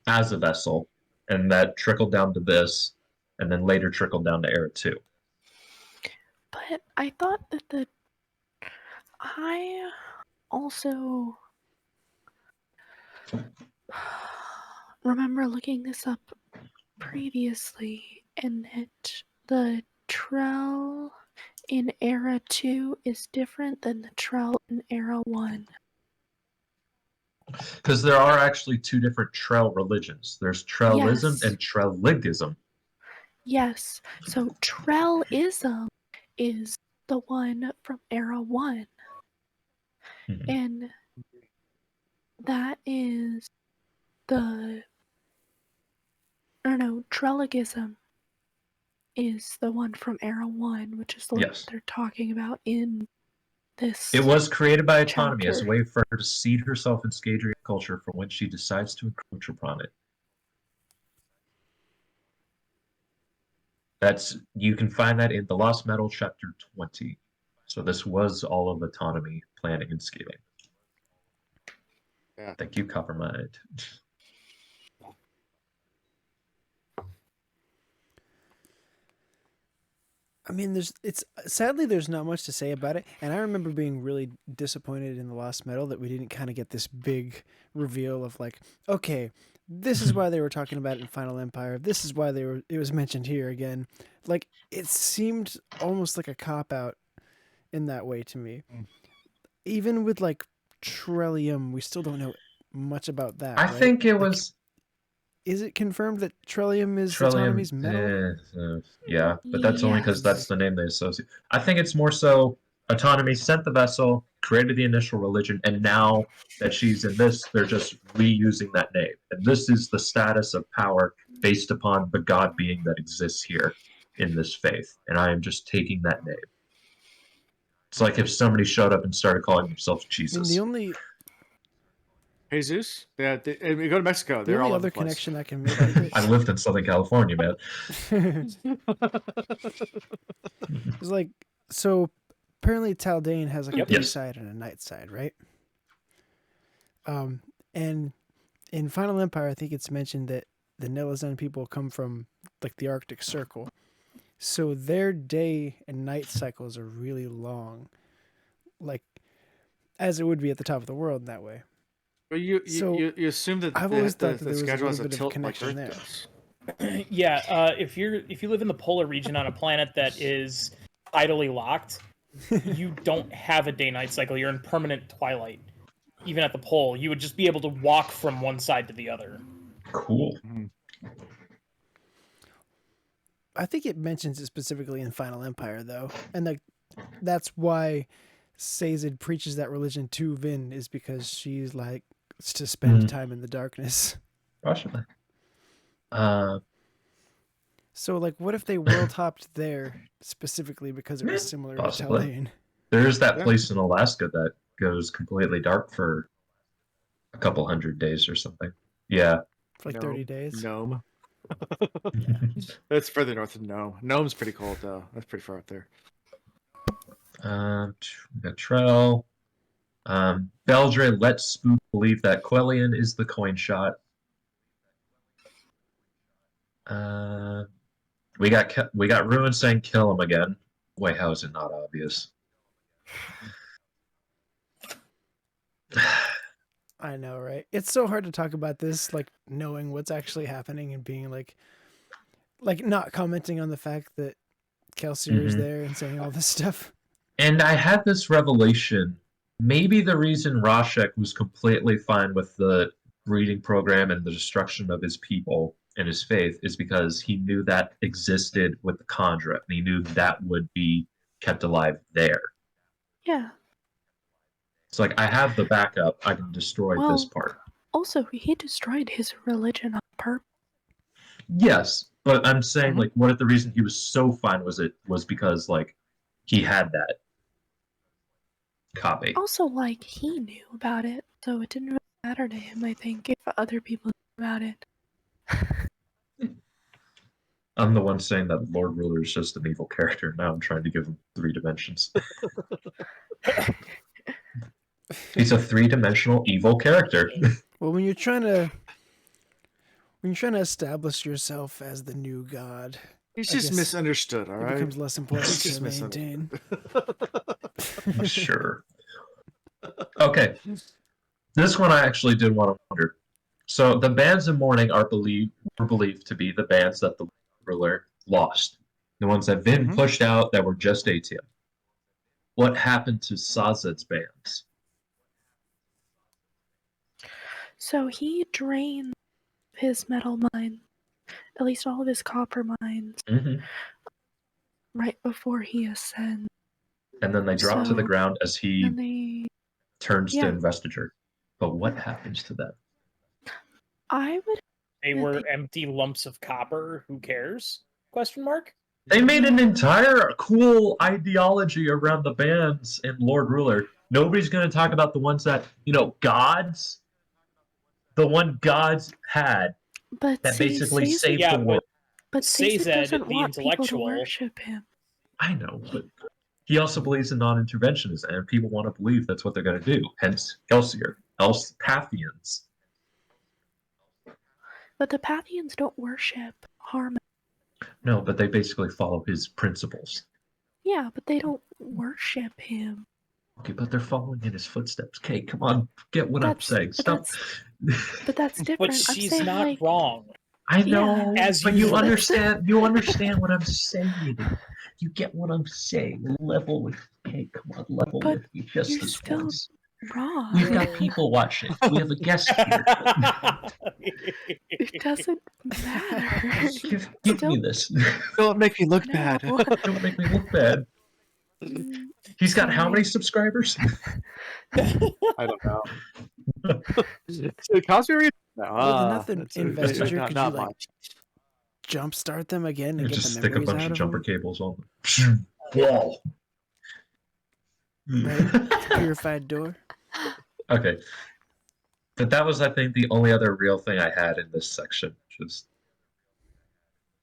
as a vessel, and that trickled down to this, and then later trickled down to Era 2. But I thought that I also remember looking this up previously, and that the Trell in Era 2 is different than the Trell in Era 1. Because there are actually two different Trell religions. There's Trellism Yes. and Trelligism. Yes, so Trellism is the one from Era 1. Mhm. And that is the... Or no, Trelligism is the one from Era 1, which is the one Yes. they're talking about in this. It was created by Autonomy as a chapter. way for her to seed herself in Scadrian culture for when she decides to encroach upon it. You can find that in The Lost Metal, Chapter 20. So this was all of Autonomy planning and scheming. Yeah. Thank you, Coppermind. I mean, sadly there's not much to say about it, and I remember being really disappointed in The Lost Metal that we didn't kind of get this big reveal of like, okay, this is why they were talking about it in Final Empire. This is why it was mentioned here again. Like, it seemed almost like a cop out in that way to me. Even with like Trellium, we still don't know much about that. I right? think it Like, was Is it confirmed that Trellium is Autonomy's metal? Yeah, but that's only because Yes. that's the name they associate. I think it's more so Autonomy sent the vessel, created the initial religion, and now that she's in this, they're just reusing that name. And this is the status of power based upon the god being that exists here in this faith. And I am just taking that name. It's like if somebody showed up and started calling themselves I mean, Jesus. the only Jesus? Yeah, we go to Mexico. the They're only all over other the place. connection I can make with it I lived in Southern California, man. is like, so apparently Taldane has like a day Yes. side and a night side, right? And in Final Empire, I think it's mentioned that the Nelazen people come from like the Arctic Circle, so their day and night cycles are really long, like as it would be at the top of the world in that way. But you So, you assume that I've the always thought that the there was a schedule little has a bit of tilt like connection Earth there. does. Yeah, if you live in the polar region on a planet that is tidally locked, you don't have a day-night cycle. You're in permanent twilight. Even at the pole, you would just be able to walk from one side to the other. Cool. I think it mentions it specifically in Final Empire, though, and like that's why Sazed preaches that religion to Vin, is because she's like to spend time in the darkness. Possibly. So, like, what if they world hopped there specifically because it was similar to Possibly. Talane? There's that place in Alaska that goes completely dark for a couple 100 days or something. Yeah. For like 30 days? Gnome. That's further north than Gnome. Gnome's pretty cold, though. That's pretty far up there. We got Trell. Beldre lets Spook believe that Quellion is the coin shot. We got Ruin saying kill him again. Wait, how is it not obvious? I know, right? It's so hard to talk about this, like knowing what's actually happening and being like not commenting on the fact that Kelsier is there and saying all this stuff. And I had this revelation. Maybe the reason Rashek was completely fine with the breeding program and the destruction of his people and his faith is because he knew that existed with the Khandra, and he knew that would be kept alive there. Yeah. It's like, I have the backup. I can destroy this part. Also, he destroyed his religion on purpose. Yes, but I'm saying, like, what if the reason he was so fine was because, like, he had that copy. Also, like, he knew about it, so it didn't really matter to him, I think, if other people knew about it. I'm the one saying that Lord Ruler is just an evil character. Now I'm trying to give him 3 dimensions. He's a 3-dimensional evil character. Well, when you're trying to establish yourself as the new god, He's just misunderstood, all right? It becomes less important He's to just maintain. Sure. Okay. This one I actually did want to wonder. So the bands in mourning were believed to be the bands that the ruler lost. The ones that Vin pushed out that were just Atium. What happened to Sazed's bands? So he drained his metal mine, at least all of his copper mines, right before he ascends. And then they drop to the ground as he turns to investiture. But what happens to them? They were empty lumps of copper. Who cares? Question mark? They made an entire cool ideology around the bands in Lord Ruler. Nobody's going to talk about the ones that, gods, the one gods had that basically saved the world. But Sazed doesn't want people to worship him. I know, but he also believes in non-interventionism, and people want to believe that's what they're going to do. Hence, Kelsier, else Pathians. But the Pathians don't worship Harmon. No, but they basically follow his principles. Yeah, but they don't worship him. Okay, but they're following in his footsteps. Okay, come on, get what I'm saying. Stop. But that's different. But she's not wrong. I know, but you understand. You understand what I'm saying. You get what I'm saying. Level with. Okay, come on, level with me just this once. Wrong. We've got people watching. We have a guest here. It doesn't matter. Give me this. Don't make me look bad. Don't make me look bad. He's got how many subscribers? I don't know. TheCosmereReads? Nothing investiture could not you like much. jumpstart them again and just get the stick a memories bunch out of of jumper them? cables on them. Wall. Right? Purified door. Okay. But that was, I think, the only other real thing I had in this section. Just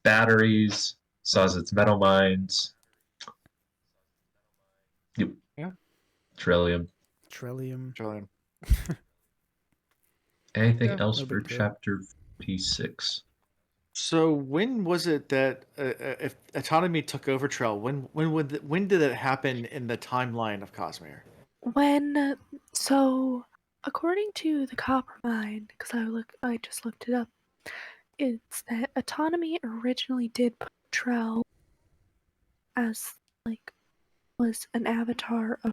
batteries, Sazed's Metalminds. Yep. Yeah. Trillium. Anything else for chapter 56? So when was it that if autonomy took over Trell? When did it happen in the timeline of Cosmere? So according to the copper mine, because I just looked it up, it's that autonomy originally did put Trell as was an avatar of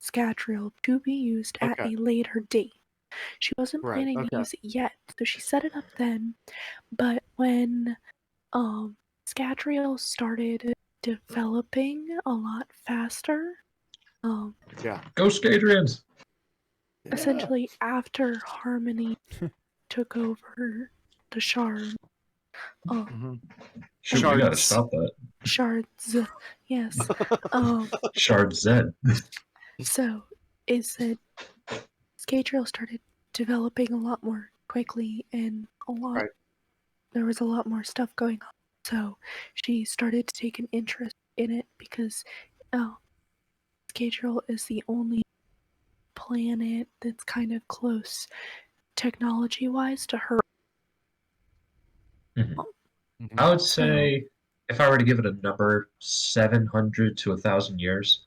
Scadrial to be used at a later date. She wasn't planning to use it yet, so she set it up then. But when Scadrial started developing a lot faster. Yeah. Go Skadrians! Essentially, after Harmony took over the shard. Mhm. Shoot, we gotta Shards. stop that. Shards, yes. Shard Zed. So is that Scadrial started developing a lot more quickly and Right. there was a lot more stuff going on. So she started to take an interest in it because Scadrial is the only planet that's kind of close technology-wise to her. Mhm. Mhm. I would say, if I were to give it a number, 700 to 1,000 years.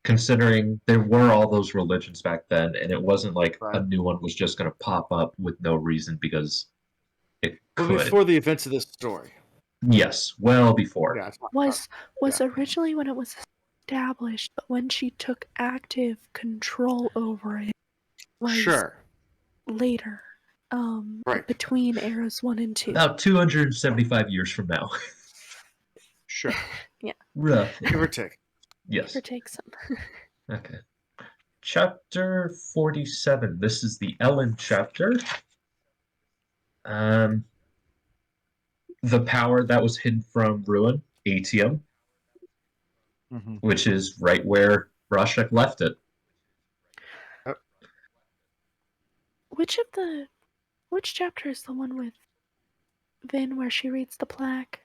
Considering there were all those religions back then, and it wasn't like a Right. new one was just going to pop up with no reason because it Well, could. before the events of this story. Yes, well before. Yeah. It's not- Was originally when it was established, but when she took active control over it was Sure. later. Right. Between eras 1 and 2. About 275 years from now. Sure. Yeah. Roughly. Give or take. Yes. Or take some. Okay. Chapter 47. This is the Ellen chapter. The power that was hidden from Ruin, Atium, Mhm. which is right where Rashek left it. Which chapter is the one with Vin where she reads the plaque?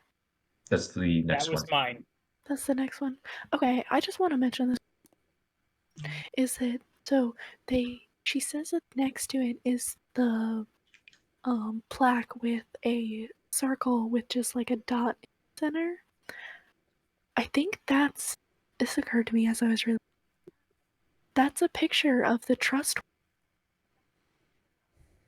That's the next That was one. mine. That's the next one. Okay, I just want to mention this. Is that so she says that next to it is the plaque with a circle with just like a dot in the center. I think this occurred to me as I was reading. That's a picture of the trust.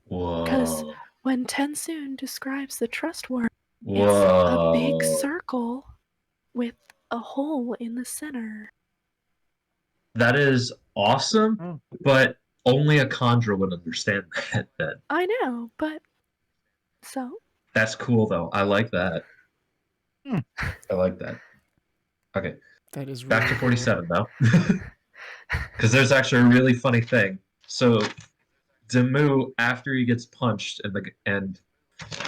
Because Whoa. when Tensoon describes the trust worm, it's Whoa. a big circle with a hole in the center. That is awesome, Oh. but only a conjurer would understand that then. I know, but so That's cool though. I like that. Hmm. I like that. Okay. That is Back really to cool. 47 though. Because there's actually a really funny thing. So Demu, after he gets punched and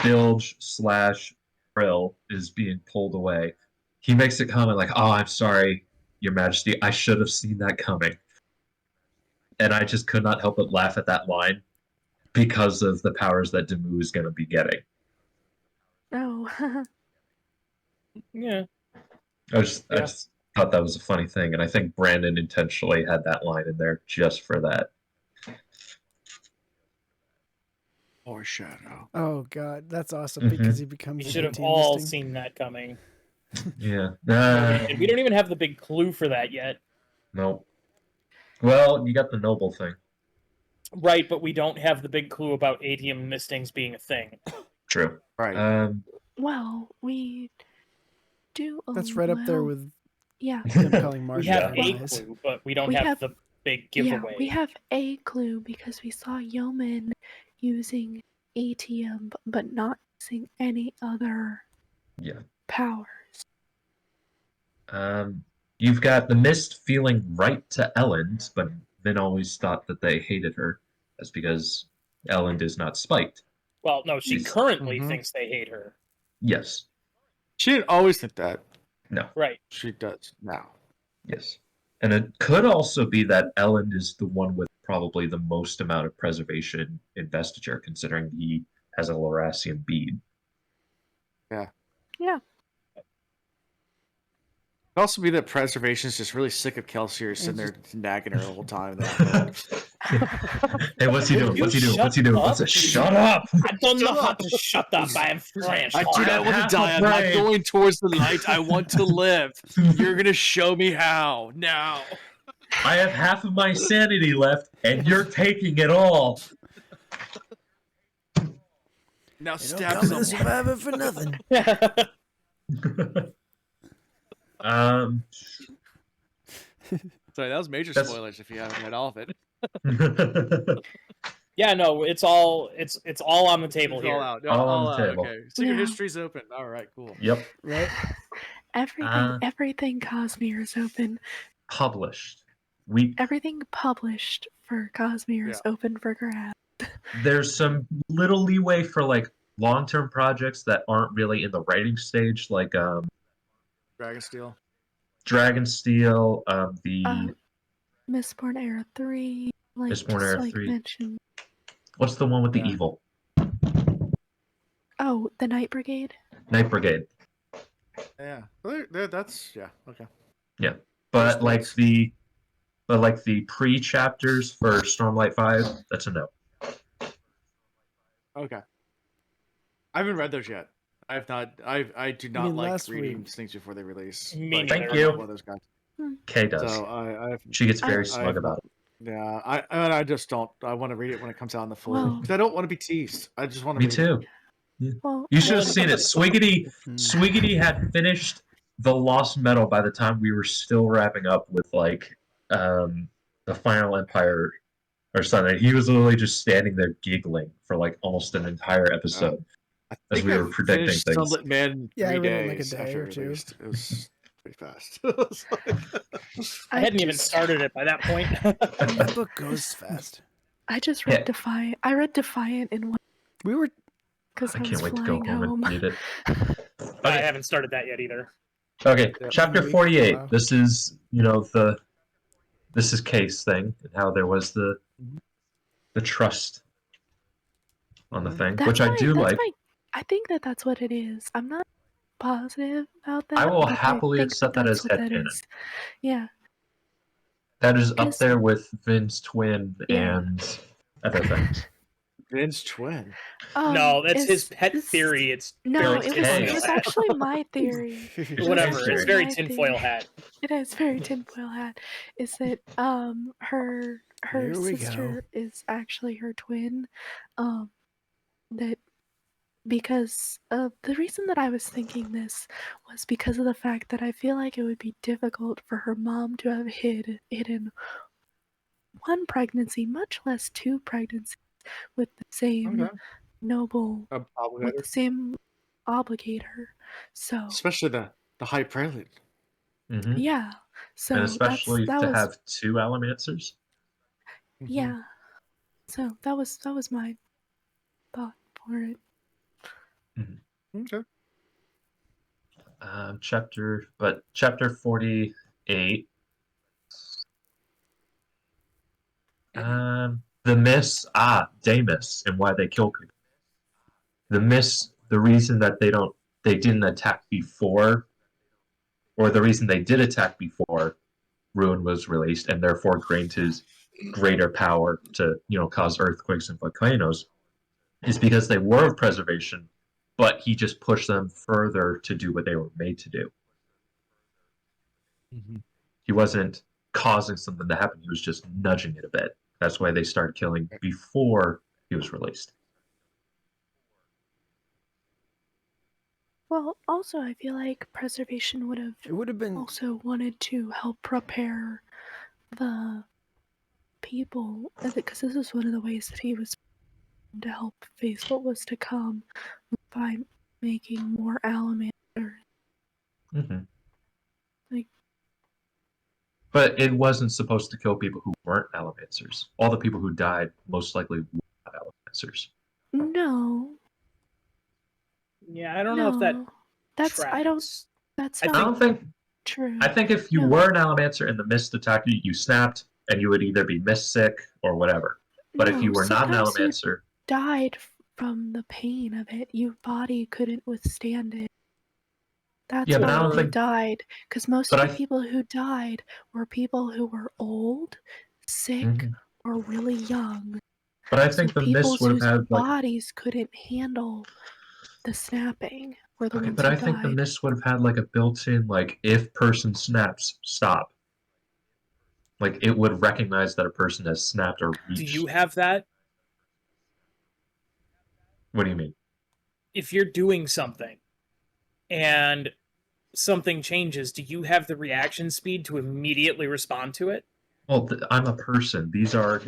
Bilge / Trell is being pulled away, he makes a comment like, "Oh, I'm sorry, Your Majesty. I should have seen that coming." And I just could not help but laugh at that line because of the powers that Demu is going to be getting. oh. Yeah. I just thought that was a funny thing, and I think Brandon intentionally had that line in there just for that. Foreshadow. Oh god, that's awesome because he becomes We an should have Atium all listing. seen that coming. Yeah. Nobody did. We don't even have the big clue for that yet. Nope. Well, you got the noble thing. Right, but we don't have the big clue about Atium mistings being a thing. True. Right. Well, we do a That's right up there little- with yeah. them calling We Marsh have Brown a Eyes. clue, but we don't We have have- the big Yeah, giveaway. we have a clue because we saw Yeoman using Atium, but not using any other Yeah. powers. You've got the Mist feeling right to Elend, but Vin always thought that they hated her. That's because Elend is not spiked. Well, no, she She's- currently Mhm. thinks they hate her. Yes. She didn't always think that. No. Right. She does now. Yes. And it could also be that Elend is the one with probably the most amount of preservation investiture, considering he has a Lorasian bead. Yeah. Could also be that Preservation's just really sick of Kelsier sitting there nagging her the whole time. Hey, what's he Will doing? you What's he doing? shut What's he doing? up? What's it? Shut up! I don't know how to shut up. I am French. I do not want half to a die. I'm not brain. going towards the light. I want to live. You're gonna show me how now. I have half of my sanity left, and you're taking it all. Now They don't stab call me the someone. survivor for nothing. Sorry, that was major That's- spoilers if you haven't read all of it. Yeah, no, it's all on the table It's here. all out. All on All the out. table. Okay. Secret Yeah. history's open. All right. Cool. Yep. Right? Everything Cosmere is open. Published. Everything published for Cosmere is open for grabs. There's some little leeway for like long-term projects that aren't really in the writing stage, like Dragonsteel. Dragonsteel, the Mistborn Era 3, like Mistborn just Era like 3. mention. What's the one with the Yeah. evil? Oh, the Night Brigade. Night Brigade. Yeah. That's okay. Yeah. But like sports. the pre-chapters for Stormlight 5, that's a no. Okay. I haven't read those yet. I have not. I do not mean like last reading week? things before they release. Me Like, neither. Thank I'm you. not one of those guys. Kay does. So I She gets very I smug have about it. Yeah, I just don't. I want to read it when it comes out in the full. Well- Because I don't want to be teased. I just want to Me read too. Well, You should have Well, seen it. Swiggity had finished the Lost Metal by the time we were still wrapping up with like the Final Empire or something. He was literally just standing there giggling for like almost an entire episode I as think we I were predicting finished things. Sunlit Man in Yeah, I 3 read it in, like, a days day after or it two. released. It was pretty fast. It was like- I hadn't even just- started it by that point. The book goes fast. I just read Yeah. Defiant. I read Defiant in one We were because I I was can't wait to go flying home and read it. I haven't started that yet either. Okay, Yeah. chapter Week. 48. Wow. This is, this is Case thing and how there was the trust on the thing, which I do like. I think that's what it is. I'm not positive about that. I will but happily think accept that that's as what that headcanon. is. Yeah. That is up Because- there with Vin's twin Yeah. and other things. Vin's twin. No, that's his it's- pet it's- theory. It's No, very it was, Hey. it was actually my theory. whatever. actually It's very my tinfoil theory. hat. It is very tinfoil hat. Is that her Here we sister is actually her twin. That because of the reason that I was thinking this was because of the fact that I feel like it would be difficult for her mom to have hidden one pregnancy, much less two pregnancies, with the same Okay. noble, with Obligator. the same obligator. So Especially the High Prelude. Mhm. yeah, so And especially that to was have two Alamancers. yeah. So that was my thought for it. Okay. Chapter 48. The Miss, Damus, and why they kill people. The Miss, the reason that they didn't attack before, or the reason they did attack before Ruin was released, and therefore granted greater power to, cause earthquakes and volcanoes, is because they were of preservation, but he just pushed them further to do what they were made to do. He wasn't causing something to happen, he was just nudging it a bit. That's why they started killing before he was released. Well, also I feel like preservation would have It would have been also wanted to help prepare the people, because this is one of the ways that he was to help face what was to come by making more Alamancers. Mm-hmm. Like- But it wasn't supposed to kill people who weren't Alamancers. All the people who died most likely were not Alamancers. No. Yeah, I don't know if that That's I don't. tracks. That's I not I don't think. true. I think if you No. were an Alamancer and the mist attacked you, you snapped, and you would either be mist sick or whatever. But if you were not an sometimes you Alamancer, died from the pain of it. Your body couldn't withstand it. That's Yeah, but why I don't you think- died. Because most but of the I- people who died were people who were old, sick, Mhm. or really young. but I So think the people mist would have whose had like. bodies couldn't handle the snapping were the Okay, ones but who I think the died. mist would have had like a built-in like if person snaps, stop. Like it would recognize that a person has snapped or reached. Do you have that? What do you mean? If you're doing something and something changes, do you have the reaction speed to immediately respond to it? Well, I'm a person. These are,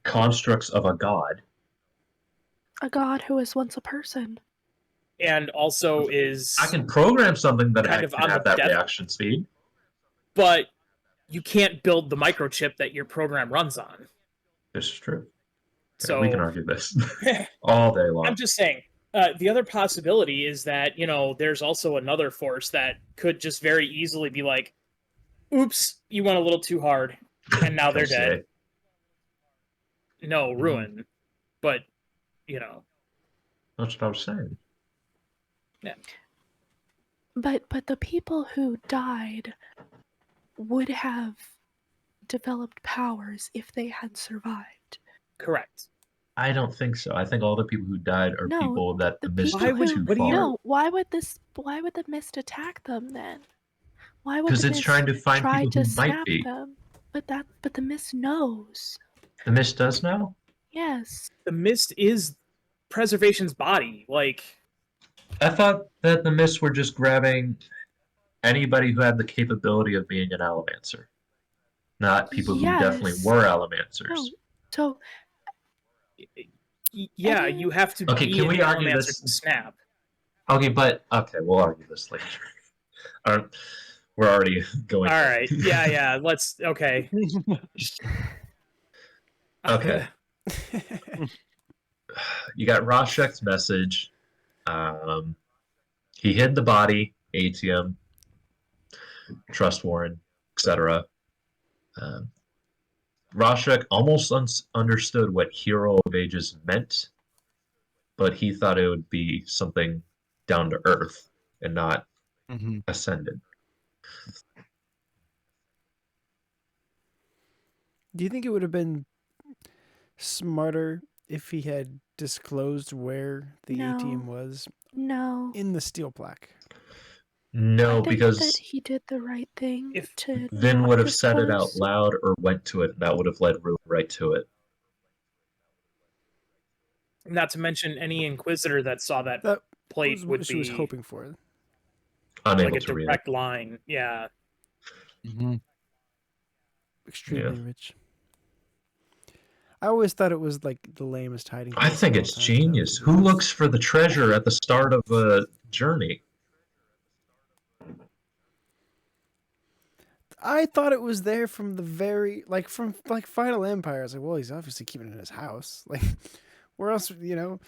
constructs of a god. A god who was once a person. And also is I can program something that kind can of on have the that death, reaction speed. but you can't build the microchip that your program runs on. This is true. So we can argue this all day long. I'm just saying. The other possibility is that, you know, there's also another force that could just very easily be like, oops, you went a little too hard, and now they're dead. No, ruin. But, you know. That's what I was saying. Yeah. But the people who died would have developed powers if they had survived. Correct. I don't think so. I think all the people who died are No, people that the mist people took too what do far. you- No, why would the mist attack them then? Why would Because the it's mist trying to find try people to who might snap be. them? But the mist knows. The mist does know? Yes. The mist is preservation's body. Like, I thought that the mists were just grabbing anybody who had the capability of being an Allomancer. Not people who definitely Yes. were Allomancers. No. So yeah, Any- you have to Okay, be can an we argue Allomancer this? to snap. Okay, we'll argue this later. We're already going. All right. Yeah. Let's. Okay. Okay. You got Rorschach's message. He hid the body, Atium, Trust Warren, etc. Rorschach almost understood what Hero of Ages meant, but he thought it would be something down to earth and not ascended. Do you think it would have been smarter if he had disclosed where the No. Atium was no. in the steel plaque? No, I think because that he did the right thing If to Vin not would have said it out disclose. loud or went to it, and that would have led Rue right to it. not to mention any Inquisitor that saw that That plate was would what be she was hoping for. Unable like a to read it. direct line. Yeah. Extremely rich. I always thought it was like the lamest hiding place. I think of all it's time, though, genius. to be Who honest. looks for the treasure at the start of a journey? I thought it was there from the from Final Empire. I was like, well, he's obviously keeping it in his house. Like, where else, where else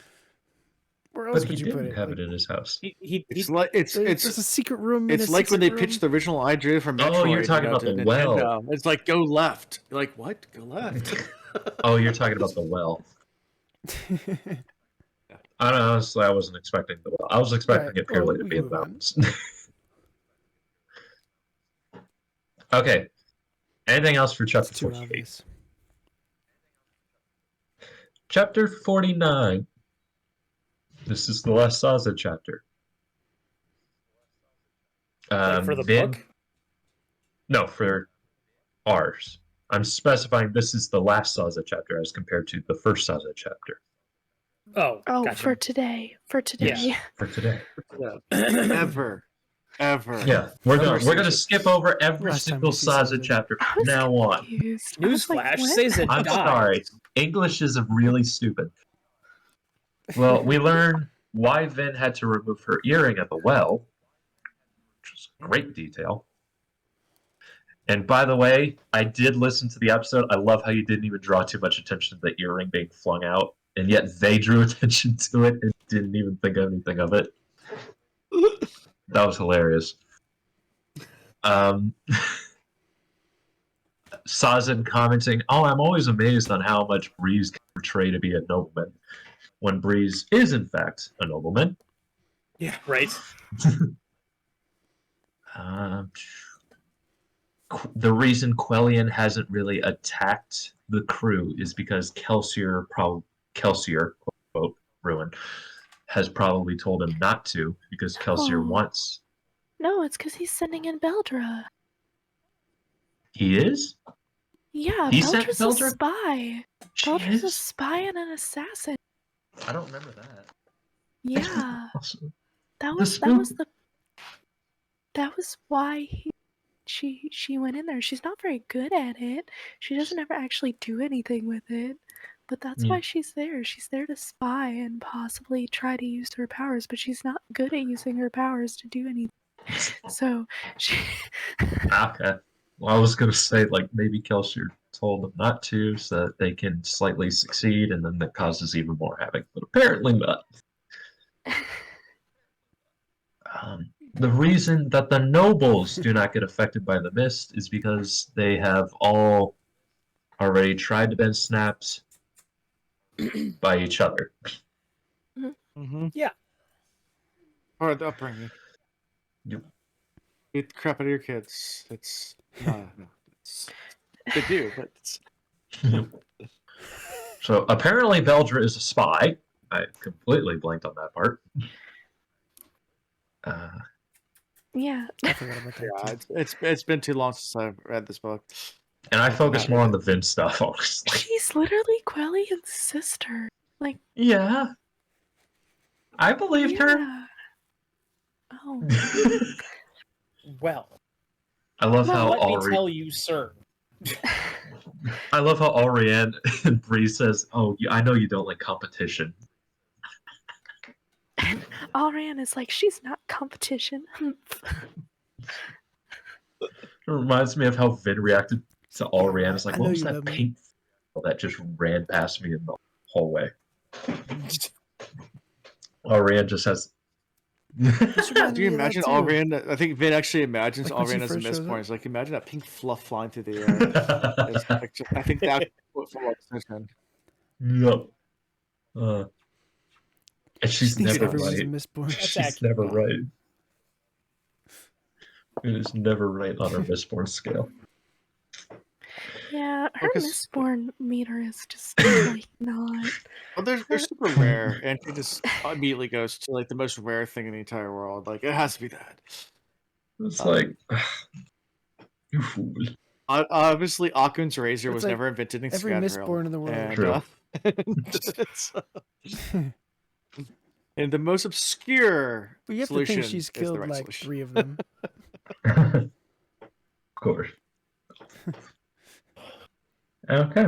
But he could you put didn't it? have Like, it in his house. It's like there's a secret room. it's like when they pitched the original idea for Metroid. Oh, you're talking about to the well. Nintendo. It's like go left. You're like what? Go left. Oh, you're talking about the well. I don't know, honestly, I wasn't expecting the well. I was expecting Right, it purely well, to we be can in move on. mountains. Okay. Anything else for chapter It's too 48? obvious. Chapter 49. This is the last Saza chapter. Like for the Vin- book? No, for ours. I'm specifying this is the last Saza chapter as compared to the first Saza chapter. Oh, Oh, gotcha. for today. For today. Yes, for today. Ever. Yeah, we're gonna skip over every Last time single we see Saza Saza. chapter I from was now on. confused. I was like, Newsflash what? says it I'm dies. sorry. English is really stupid. Well, we learn why Vin had to remove her earring at the well, which was a great detail. And by the way, I did listen to the episode. I love how you didn't even draw too much attention to the earring being flung out, and yet they drew attention to it and didn't even think anything of it. That was hilarious. Sazin commenting, "Oh, I'm always amazed on how much Breeze can portray to be a nobleman, when Breeze is in fact a nobleman." Yeah, right. The reason Quellion hasn't really attacked the crew is because Kelsier, quote, Ruin, has probably told him not to, because Kelsier Oh. wants... No, it's because he's sending in Beldre. He is? Yeah, He sent Beldre's a Beldre? spy. She Beldre's a is? spy and an assassin. I don't remember that. Yeah, Awesome. that The was Spook- that was why she went in there. She's not very good at it. She doesn't ever actually do anything with it. But that's Yeah. why she's there. She's there to spy and possibly try to use her powers, but she's not good at using her powers to do anything. So she Okay. Well, I was gonna say like maybe Kelsier told them not to so that they can slightly succeed, and then that causes even more havoc. But apparently not. The reason that the nobles do not get affected by the mist is because they have all already tried to bend snaps by each other. Mm-hmm. Yeah. Or the upbringing. Yep. Beat the crap out of your kids. It's no. They do, but it's... So apparently Beldre is a spy. I completely blanked on that part. yeah. I forgot about that. Yeah, it's been too long since I've read this book. And I focus Not more on really. the Vin stuff, honestly. She's literally Quellian's sister. Like, Yeah. I believed her. yeah. Oh. Well, I love Well, how let me Allrianne. tell you, sir. I love how Allrianne and Bree says, "Oh, I know you don't like competition." Allrianne is like, she's not competition. It reminds me of how Vin reacted to Allrianne. It's like, I what know was you that love me. pink that just ran past me in the hallway? Allrianne just has. This reminded Do you me of that imagine too. Allrianne? I think Vin actually imagines Like when she Allrianne as a first shows Mistborn. up. He's like, imagine that pink fluff flying through the air. It's like, I think that's what full extension. No. And She she's thinks never everyone's a right. Mistborn. That's She's accurate. never right. It is never right on her Mistborn scale. Yeah, her Because- Mistborn meter is just like not. Well, they're super rare, and she just immediately goes to like the most rare thing in the entire world. Like, it has to be that. It's like, you fool. Obviously, Akun's razor It's was like never invented in every Scadrial. Mistborn in the world. And, True. and the most obscure But you have to solution think she's is the killed right like solution. 3 of them. Of course. Okay.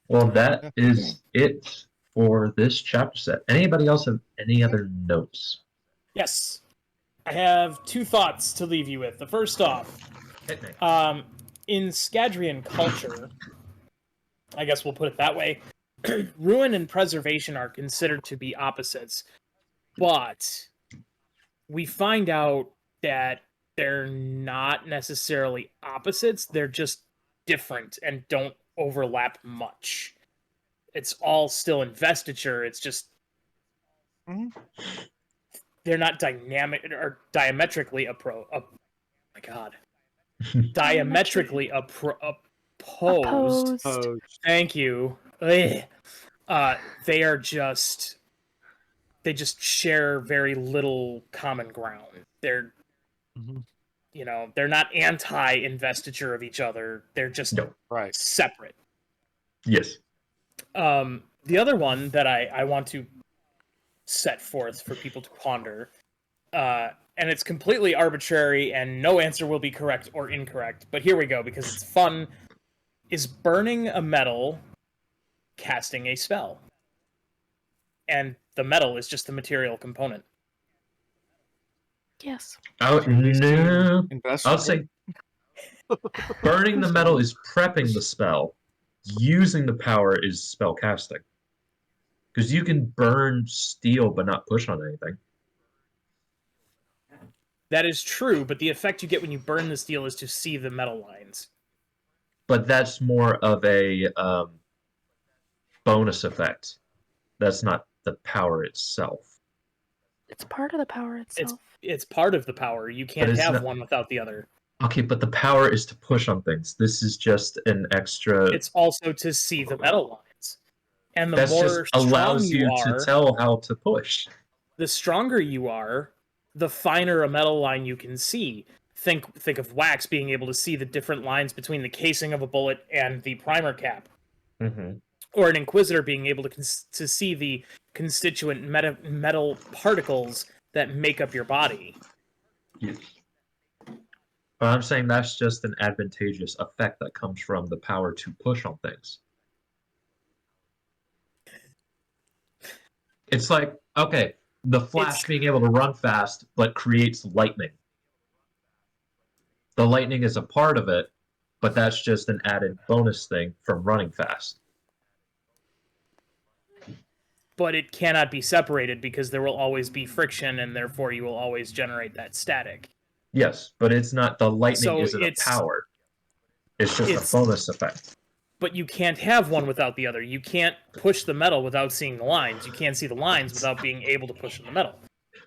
Well, that is it for this chapter set. Anybody else have any other notes? Yes. I have 2 thoughts to leave you with. The first off, Hit me. in Scadrian culture, I guess we'll put it that way, ruin and preservation are considered to be opposites. But we find out that they're not necessarily opposites, they're just different and don't overlap much. It's all still investiture, it's just they're not dynamic or diametrically diametrically opposed. Opposed. Thank you. Ugh. They are just they share very little common ground. They're they're not anti-investiture of each other. They're just No. Right. separate. Yes. The other one that I want to set forth for people to ponder, and it's completely arbitrary and no answer will be correct or incorrect, but here we go because it's fun, is burning a metal casting a spell? And the metal is just the material component. Yes. No. Invest. I'll say burning the metal is prepping the spell. Using the power is spell casting. Because you can burn steel but not push on anything. That is true, but the effect you get when you burn the steel is to see the metal lines. But that's more of a bonus effect. That's not the power itself. It's part of the power itself. It's part of the power. You can't it's have not- one without the other. Okay, but the power is to push on things. This is just an extra. It's also to see the metal lines. And the That more just strong allows you are, to tell how to push. the stronger you are, the finer a metal line you can see. Think of Wax being able to see the different lines between the casing of a bullet and the primer cap. Mm-hmm. Or an Inquisitor being able to see the constituent metal particles that make up your body. Yes. But I'm saying that's just an advantageous effect that comes from the power to push on things. It's like, okay, the Flash It's- being able to run fast, but creates lightning. The lightning is a part of it, but that's just an added bonus thing from running fast. But it cannot be separated because there will always be friction, and therefore you will always generate that static. Yes, but it's not, the lightning So isn't a it's- power. It's just a bonus effect. But you can't have one without the other. You can't push the metal without seeing the lines. You can't see the lines without being able to push the metal.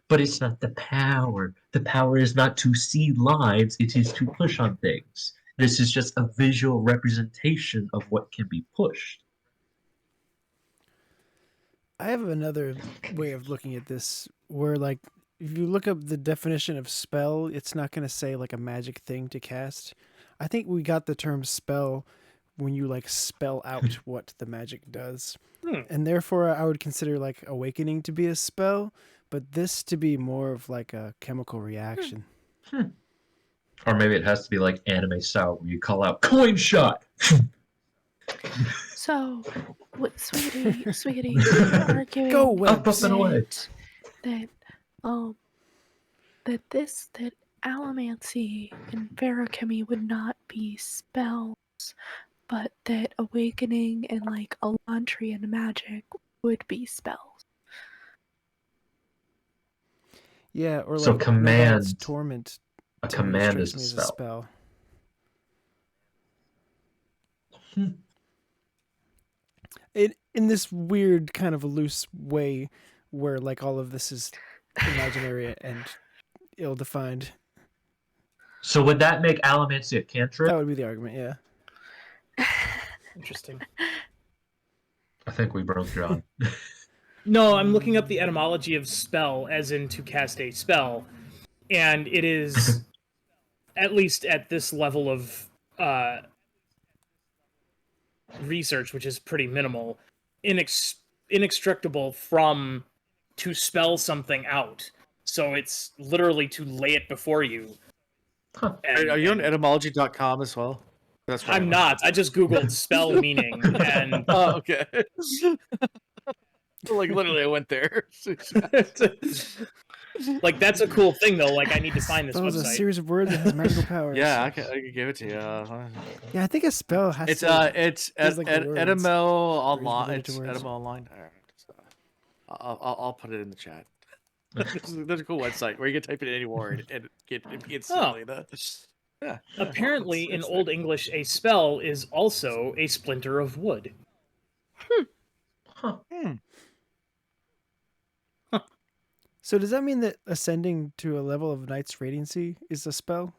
But it's not the power. The power is not to see lines, it is to push on things. This is just a visual representation of what can be pushed. I have another way of looking at this where, like, if you look up the definition of spell, it's not going to say, like, a magic thing to cast. I think we got the term spell when you, like, spell out what the magic does. And therefore, I would consider, like, awakening to be a spell, but this to be more of, like, a chemical reaction. Or maybe it has to be like anime style where you call out coin shot. So, what, Swiggity, you're arguing Go away. Up and away. that that allomancy and ferochemy would not be spells, but that awakening and like Elantrian magic would be spells. Yeah, or So like command- Nomad's Torment. A to me command strikes is a me as spell. In this weird kind of a loose way where like all of this is imaginary and ill-defined. So would that make allomancy a cantrip? That would be the argument, yeah. Interesting. I think we broke John. No, I'm looking up the etymology of spell, as in to cast a spell, and it is, at least at this level of research, which is pretty minimal, inextricable from to spell something out. So it's literally to lay it before you. Huh. Are you on etymology.com as well? That's I'm not. I just googled spell meaning, and Oh, okay. Like literally, I went there. like that's a cool thing though. Like I need to find this Spell is a website. series of words that has magical powers. Yeah, I can give it to you. Yeah, I think a spell has It's to... it's There's, like, the words. Etymo online. related It's to words. Etymo online. I'll put it in the chat. There's a cool website where you can type in any word and get instantly the. Yeah. Apparently, in It's Old English, a spell is also a splinter of wood. Huh. So does that mean that ascending to a level of Knight's Radiancy is a spell?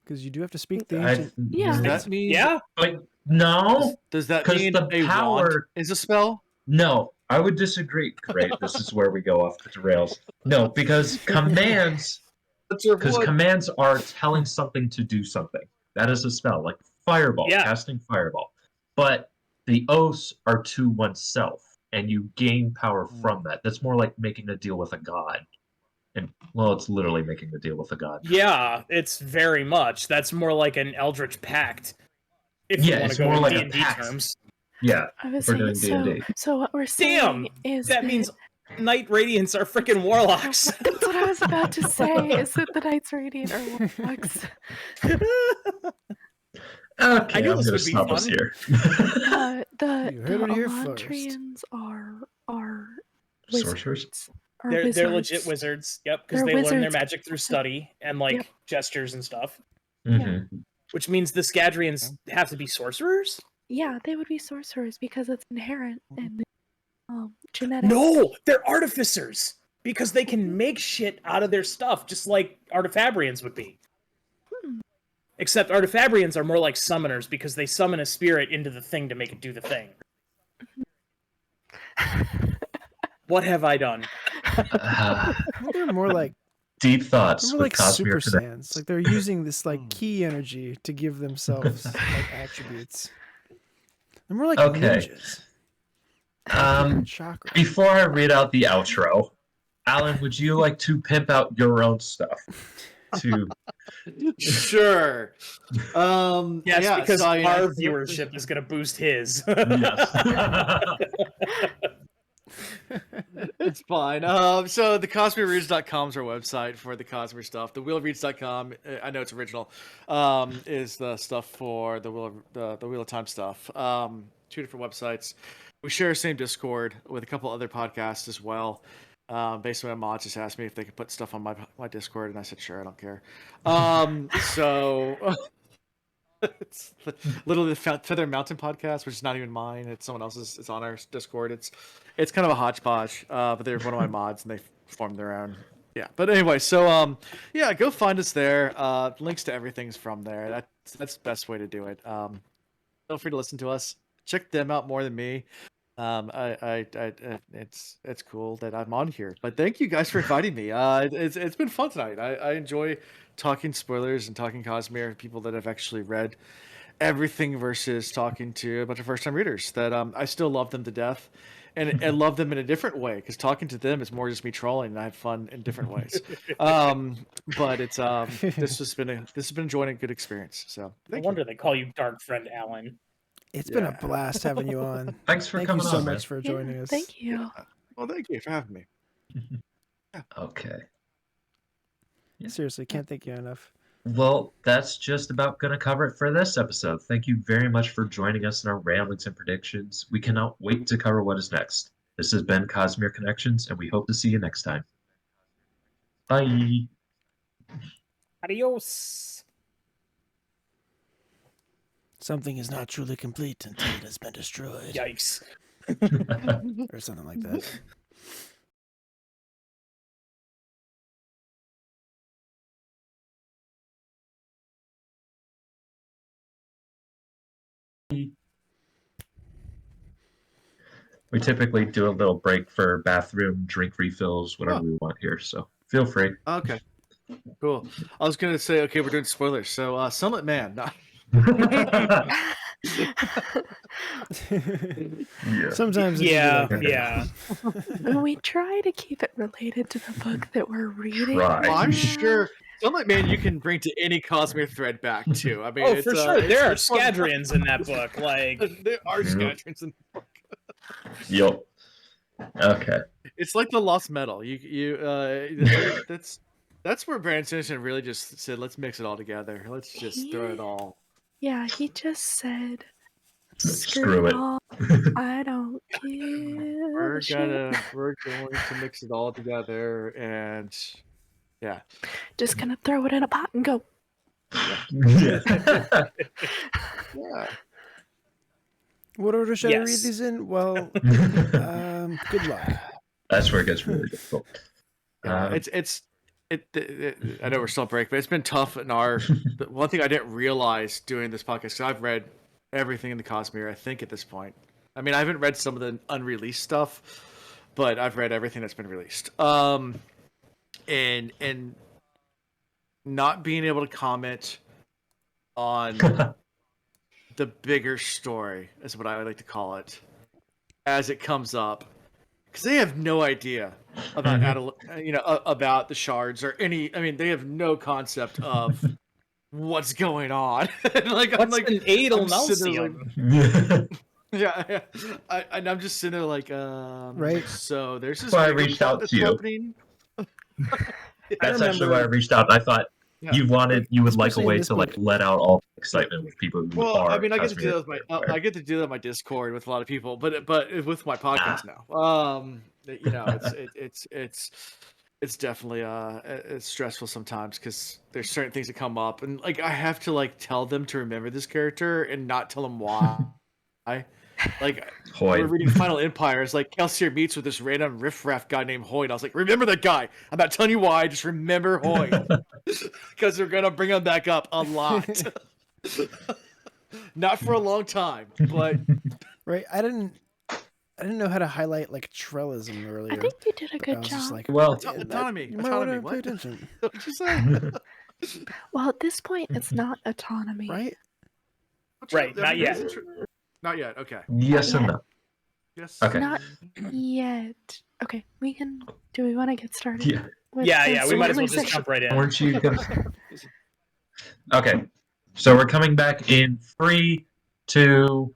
Because you do have to speak the ancient... Yeah. Does words. that mean? Yeah, But no, Does that 'cause mean the a wand power- is a spell? no, I would disagree. Great, this is where we go off the rails. No, because commands commands are telling something to do something. That is a spell, like fireball, Yeah. casting fireball. But the oaths are to oneself, and you gain power from that. That's more like making a deal with a god. And well, it's literally making a deal with a god. yeah, it's very much. That's more like an Eldritch Pact. If you Yeah, want it's to go more in like a D&D pact. terms. Yeah, I was We're saying, doing D&D. so what we're saying Damn, is that means Knight Radiants are freaking warlocks. That's what I was about to say. Is that the Knights Radiant are warlocks? Okay, I knew I'm this gonna would be stop us fun. here. The You heard it here first. Elantrians are Sorcerers? wizards. Are They're wizards. legit wizards. Yep, because They're they learn their wizards. magic through study and like Yep. gestures and stuff. Mhm. Which means the Scadrians have to be sorcerers? Yeah, they would be sorcerers because it's inherent in genetics. No, they're artificers because they can make shit out of their stuff, just like Artifabrians would be. Except Artifabrians are more like summoners because they summon a spirit into the thing to make it do the thing. What have I done? I think they're more like Deep thoughts they're more with like Super Cosmere Connections. Saiyans. Like they're using this like key energy to give themselves like attributes. They're more like Okay. ninjas. Chakra. Before I read out the outro, Alan, would you like to pimp out your own stuff? To Sure. Yes, yeah, because so, our viewership is going to boost his. yes. It's fine. So TheCosmereReads.com is our website for the Cosmere stuff. TheWheelOfReads.com, I know it's original, is the stuff for the Wheel of Time stuff. 2 different websites. We share the same Discord with a couple other podcasts as well. Basically, my mods just asked me if they could put stuff on my Discord, and I said, sure, I don't care. So it's literally the Feather Mountain podcast, which is not even mine. It's someone else's. It's on our Discord. It's kind of a hodgepodge, but they're one of my mods, and they formed their own. Yeah, but anyway, so yeah, go find us there. Links to everything's from there. That's the best way to do it. Feel free to listen to us. Check them out more than me. It's cool that I'm on here, but thank you guys for inviting me. It's been fun tonight. I enjoy talking spoilers and talking Cosmere, people that have actually read everything versus talking to a bunch of first-time readers that I still love them to death, and I love them in a different way because talking to them is more just me trolling, and I have fun in different ways. But it's this has been enjoying a good experience. So No wonder they call you Dark Friend Alan. It's been a blast having you on. Thanks for Thank coming you so on, much for joining us. Thank you. Well, thank you for having me. Okay. Seriously, can't thank you enough. Well, that's just about going to cover it for this episode. Thank you very much for joining us in our ramblings and predictions. We cannot wait to cover what is next. This has been Cosmere Connections, and we hope to see you next time. Bye. Adios. Something is not truly complete until it has been destroyed. Yikes. Or something like that. We typically do a little break for bathroom, drink refills, whatever we want here, so feel free. Okay, cool. I was gonna say, okay, we're doing spoilers, so Summit Man. Yeah. Sometimes it's Yeah. We try to keep it related to the book that we're reading. Try. Well, I'm sure Summit Man you can bring to any Cosmere thread back too. I mean, Oh, it's, for sure. There are it's one- Scadrians in that book. Like, there are Mhm. Scadrians in the book. Yup. Okay. It's like the Lost Metal. That's where Brandon Sanderson really just said, let's mix it all together. Let's just throw it all. Yeah, he just said, Screw it. all. I don't care. We're going to mix it all together, and yeah. Just gonna throw it in a pot and go. Yeah. Yeah. What order should I read Yes. these in? Well, good luck. That's where it gets really difficult. I know we're still on break, but it's been tough in our. One thing I didn't realize doing this podcast, because I've read everything in the Cosmere, I think at this point. I mean, I haven't read some of the unreleased stuff, but I've read everything that's been released. And not being able to comment on the bigger story is what I would like to call it, as it comes up, because they have no idea about about the shards or any. I mean, they have no concept of what's going on. Like, what's an Adel Melcium? Yeah. I'm just sitting there like, Right. So there's this. That's why I mega reached plot out that's to you. happening. That's actually why I reached out. I thought Yeah. you would like a Especially in way this to like book. let out all the excitement with people who Well, are. I mean, I get to do Cosmere that with aware. I get to do that on my Discord with a lot of people, but with my podcast now, it's definitely it's stressful sometimes because there's certain things that come up, and like I have to like tell them to remember this character and not tell them why. Like Hoy. we're reading Final Empire, it's like Kelsier meets with this random riffraff guy named Hoyt. I was like, remember that guy. I'm not telling you why, just remember Hoyt. Because they're gonna bring him back up a lot. Not for a long time, but Right. I didn't know how to highlight like Trellism earlier. I think you did a I good was just job. like, Well, autonomy. you might want to pay What? attention, What'd you say? Well, at this point, it's not autonomy. right? Right, not yet. Not yet. Okay. yes and no. Yes. Okay. Not yet. Okay, we can. Do we want to get started? Yeah. with Yeah, the we might as well spoiler just section? jump right in. Weren't you gonna... Okay. So we're coming back in 3, 2,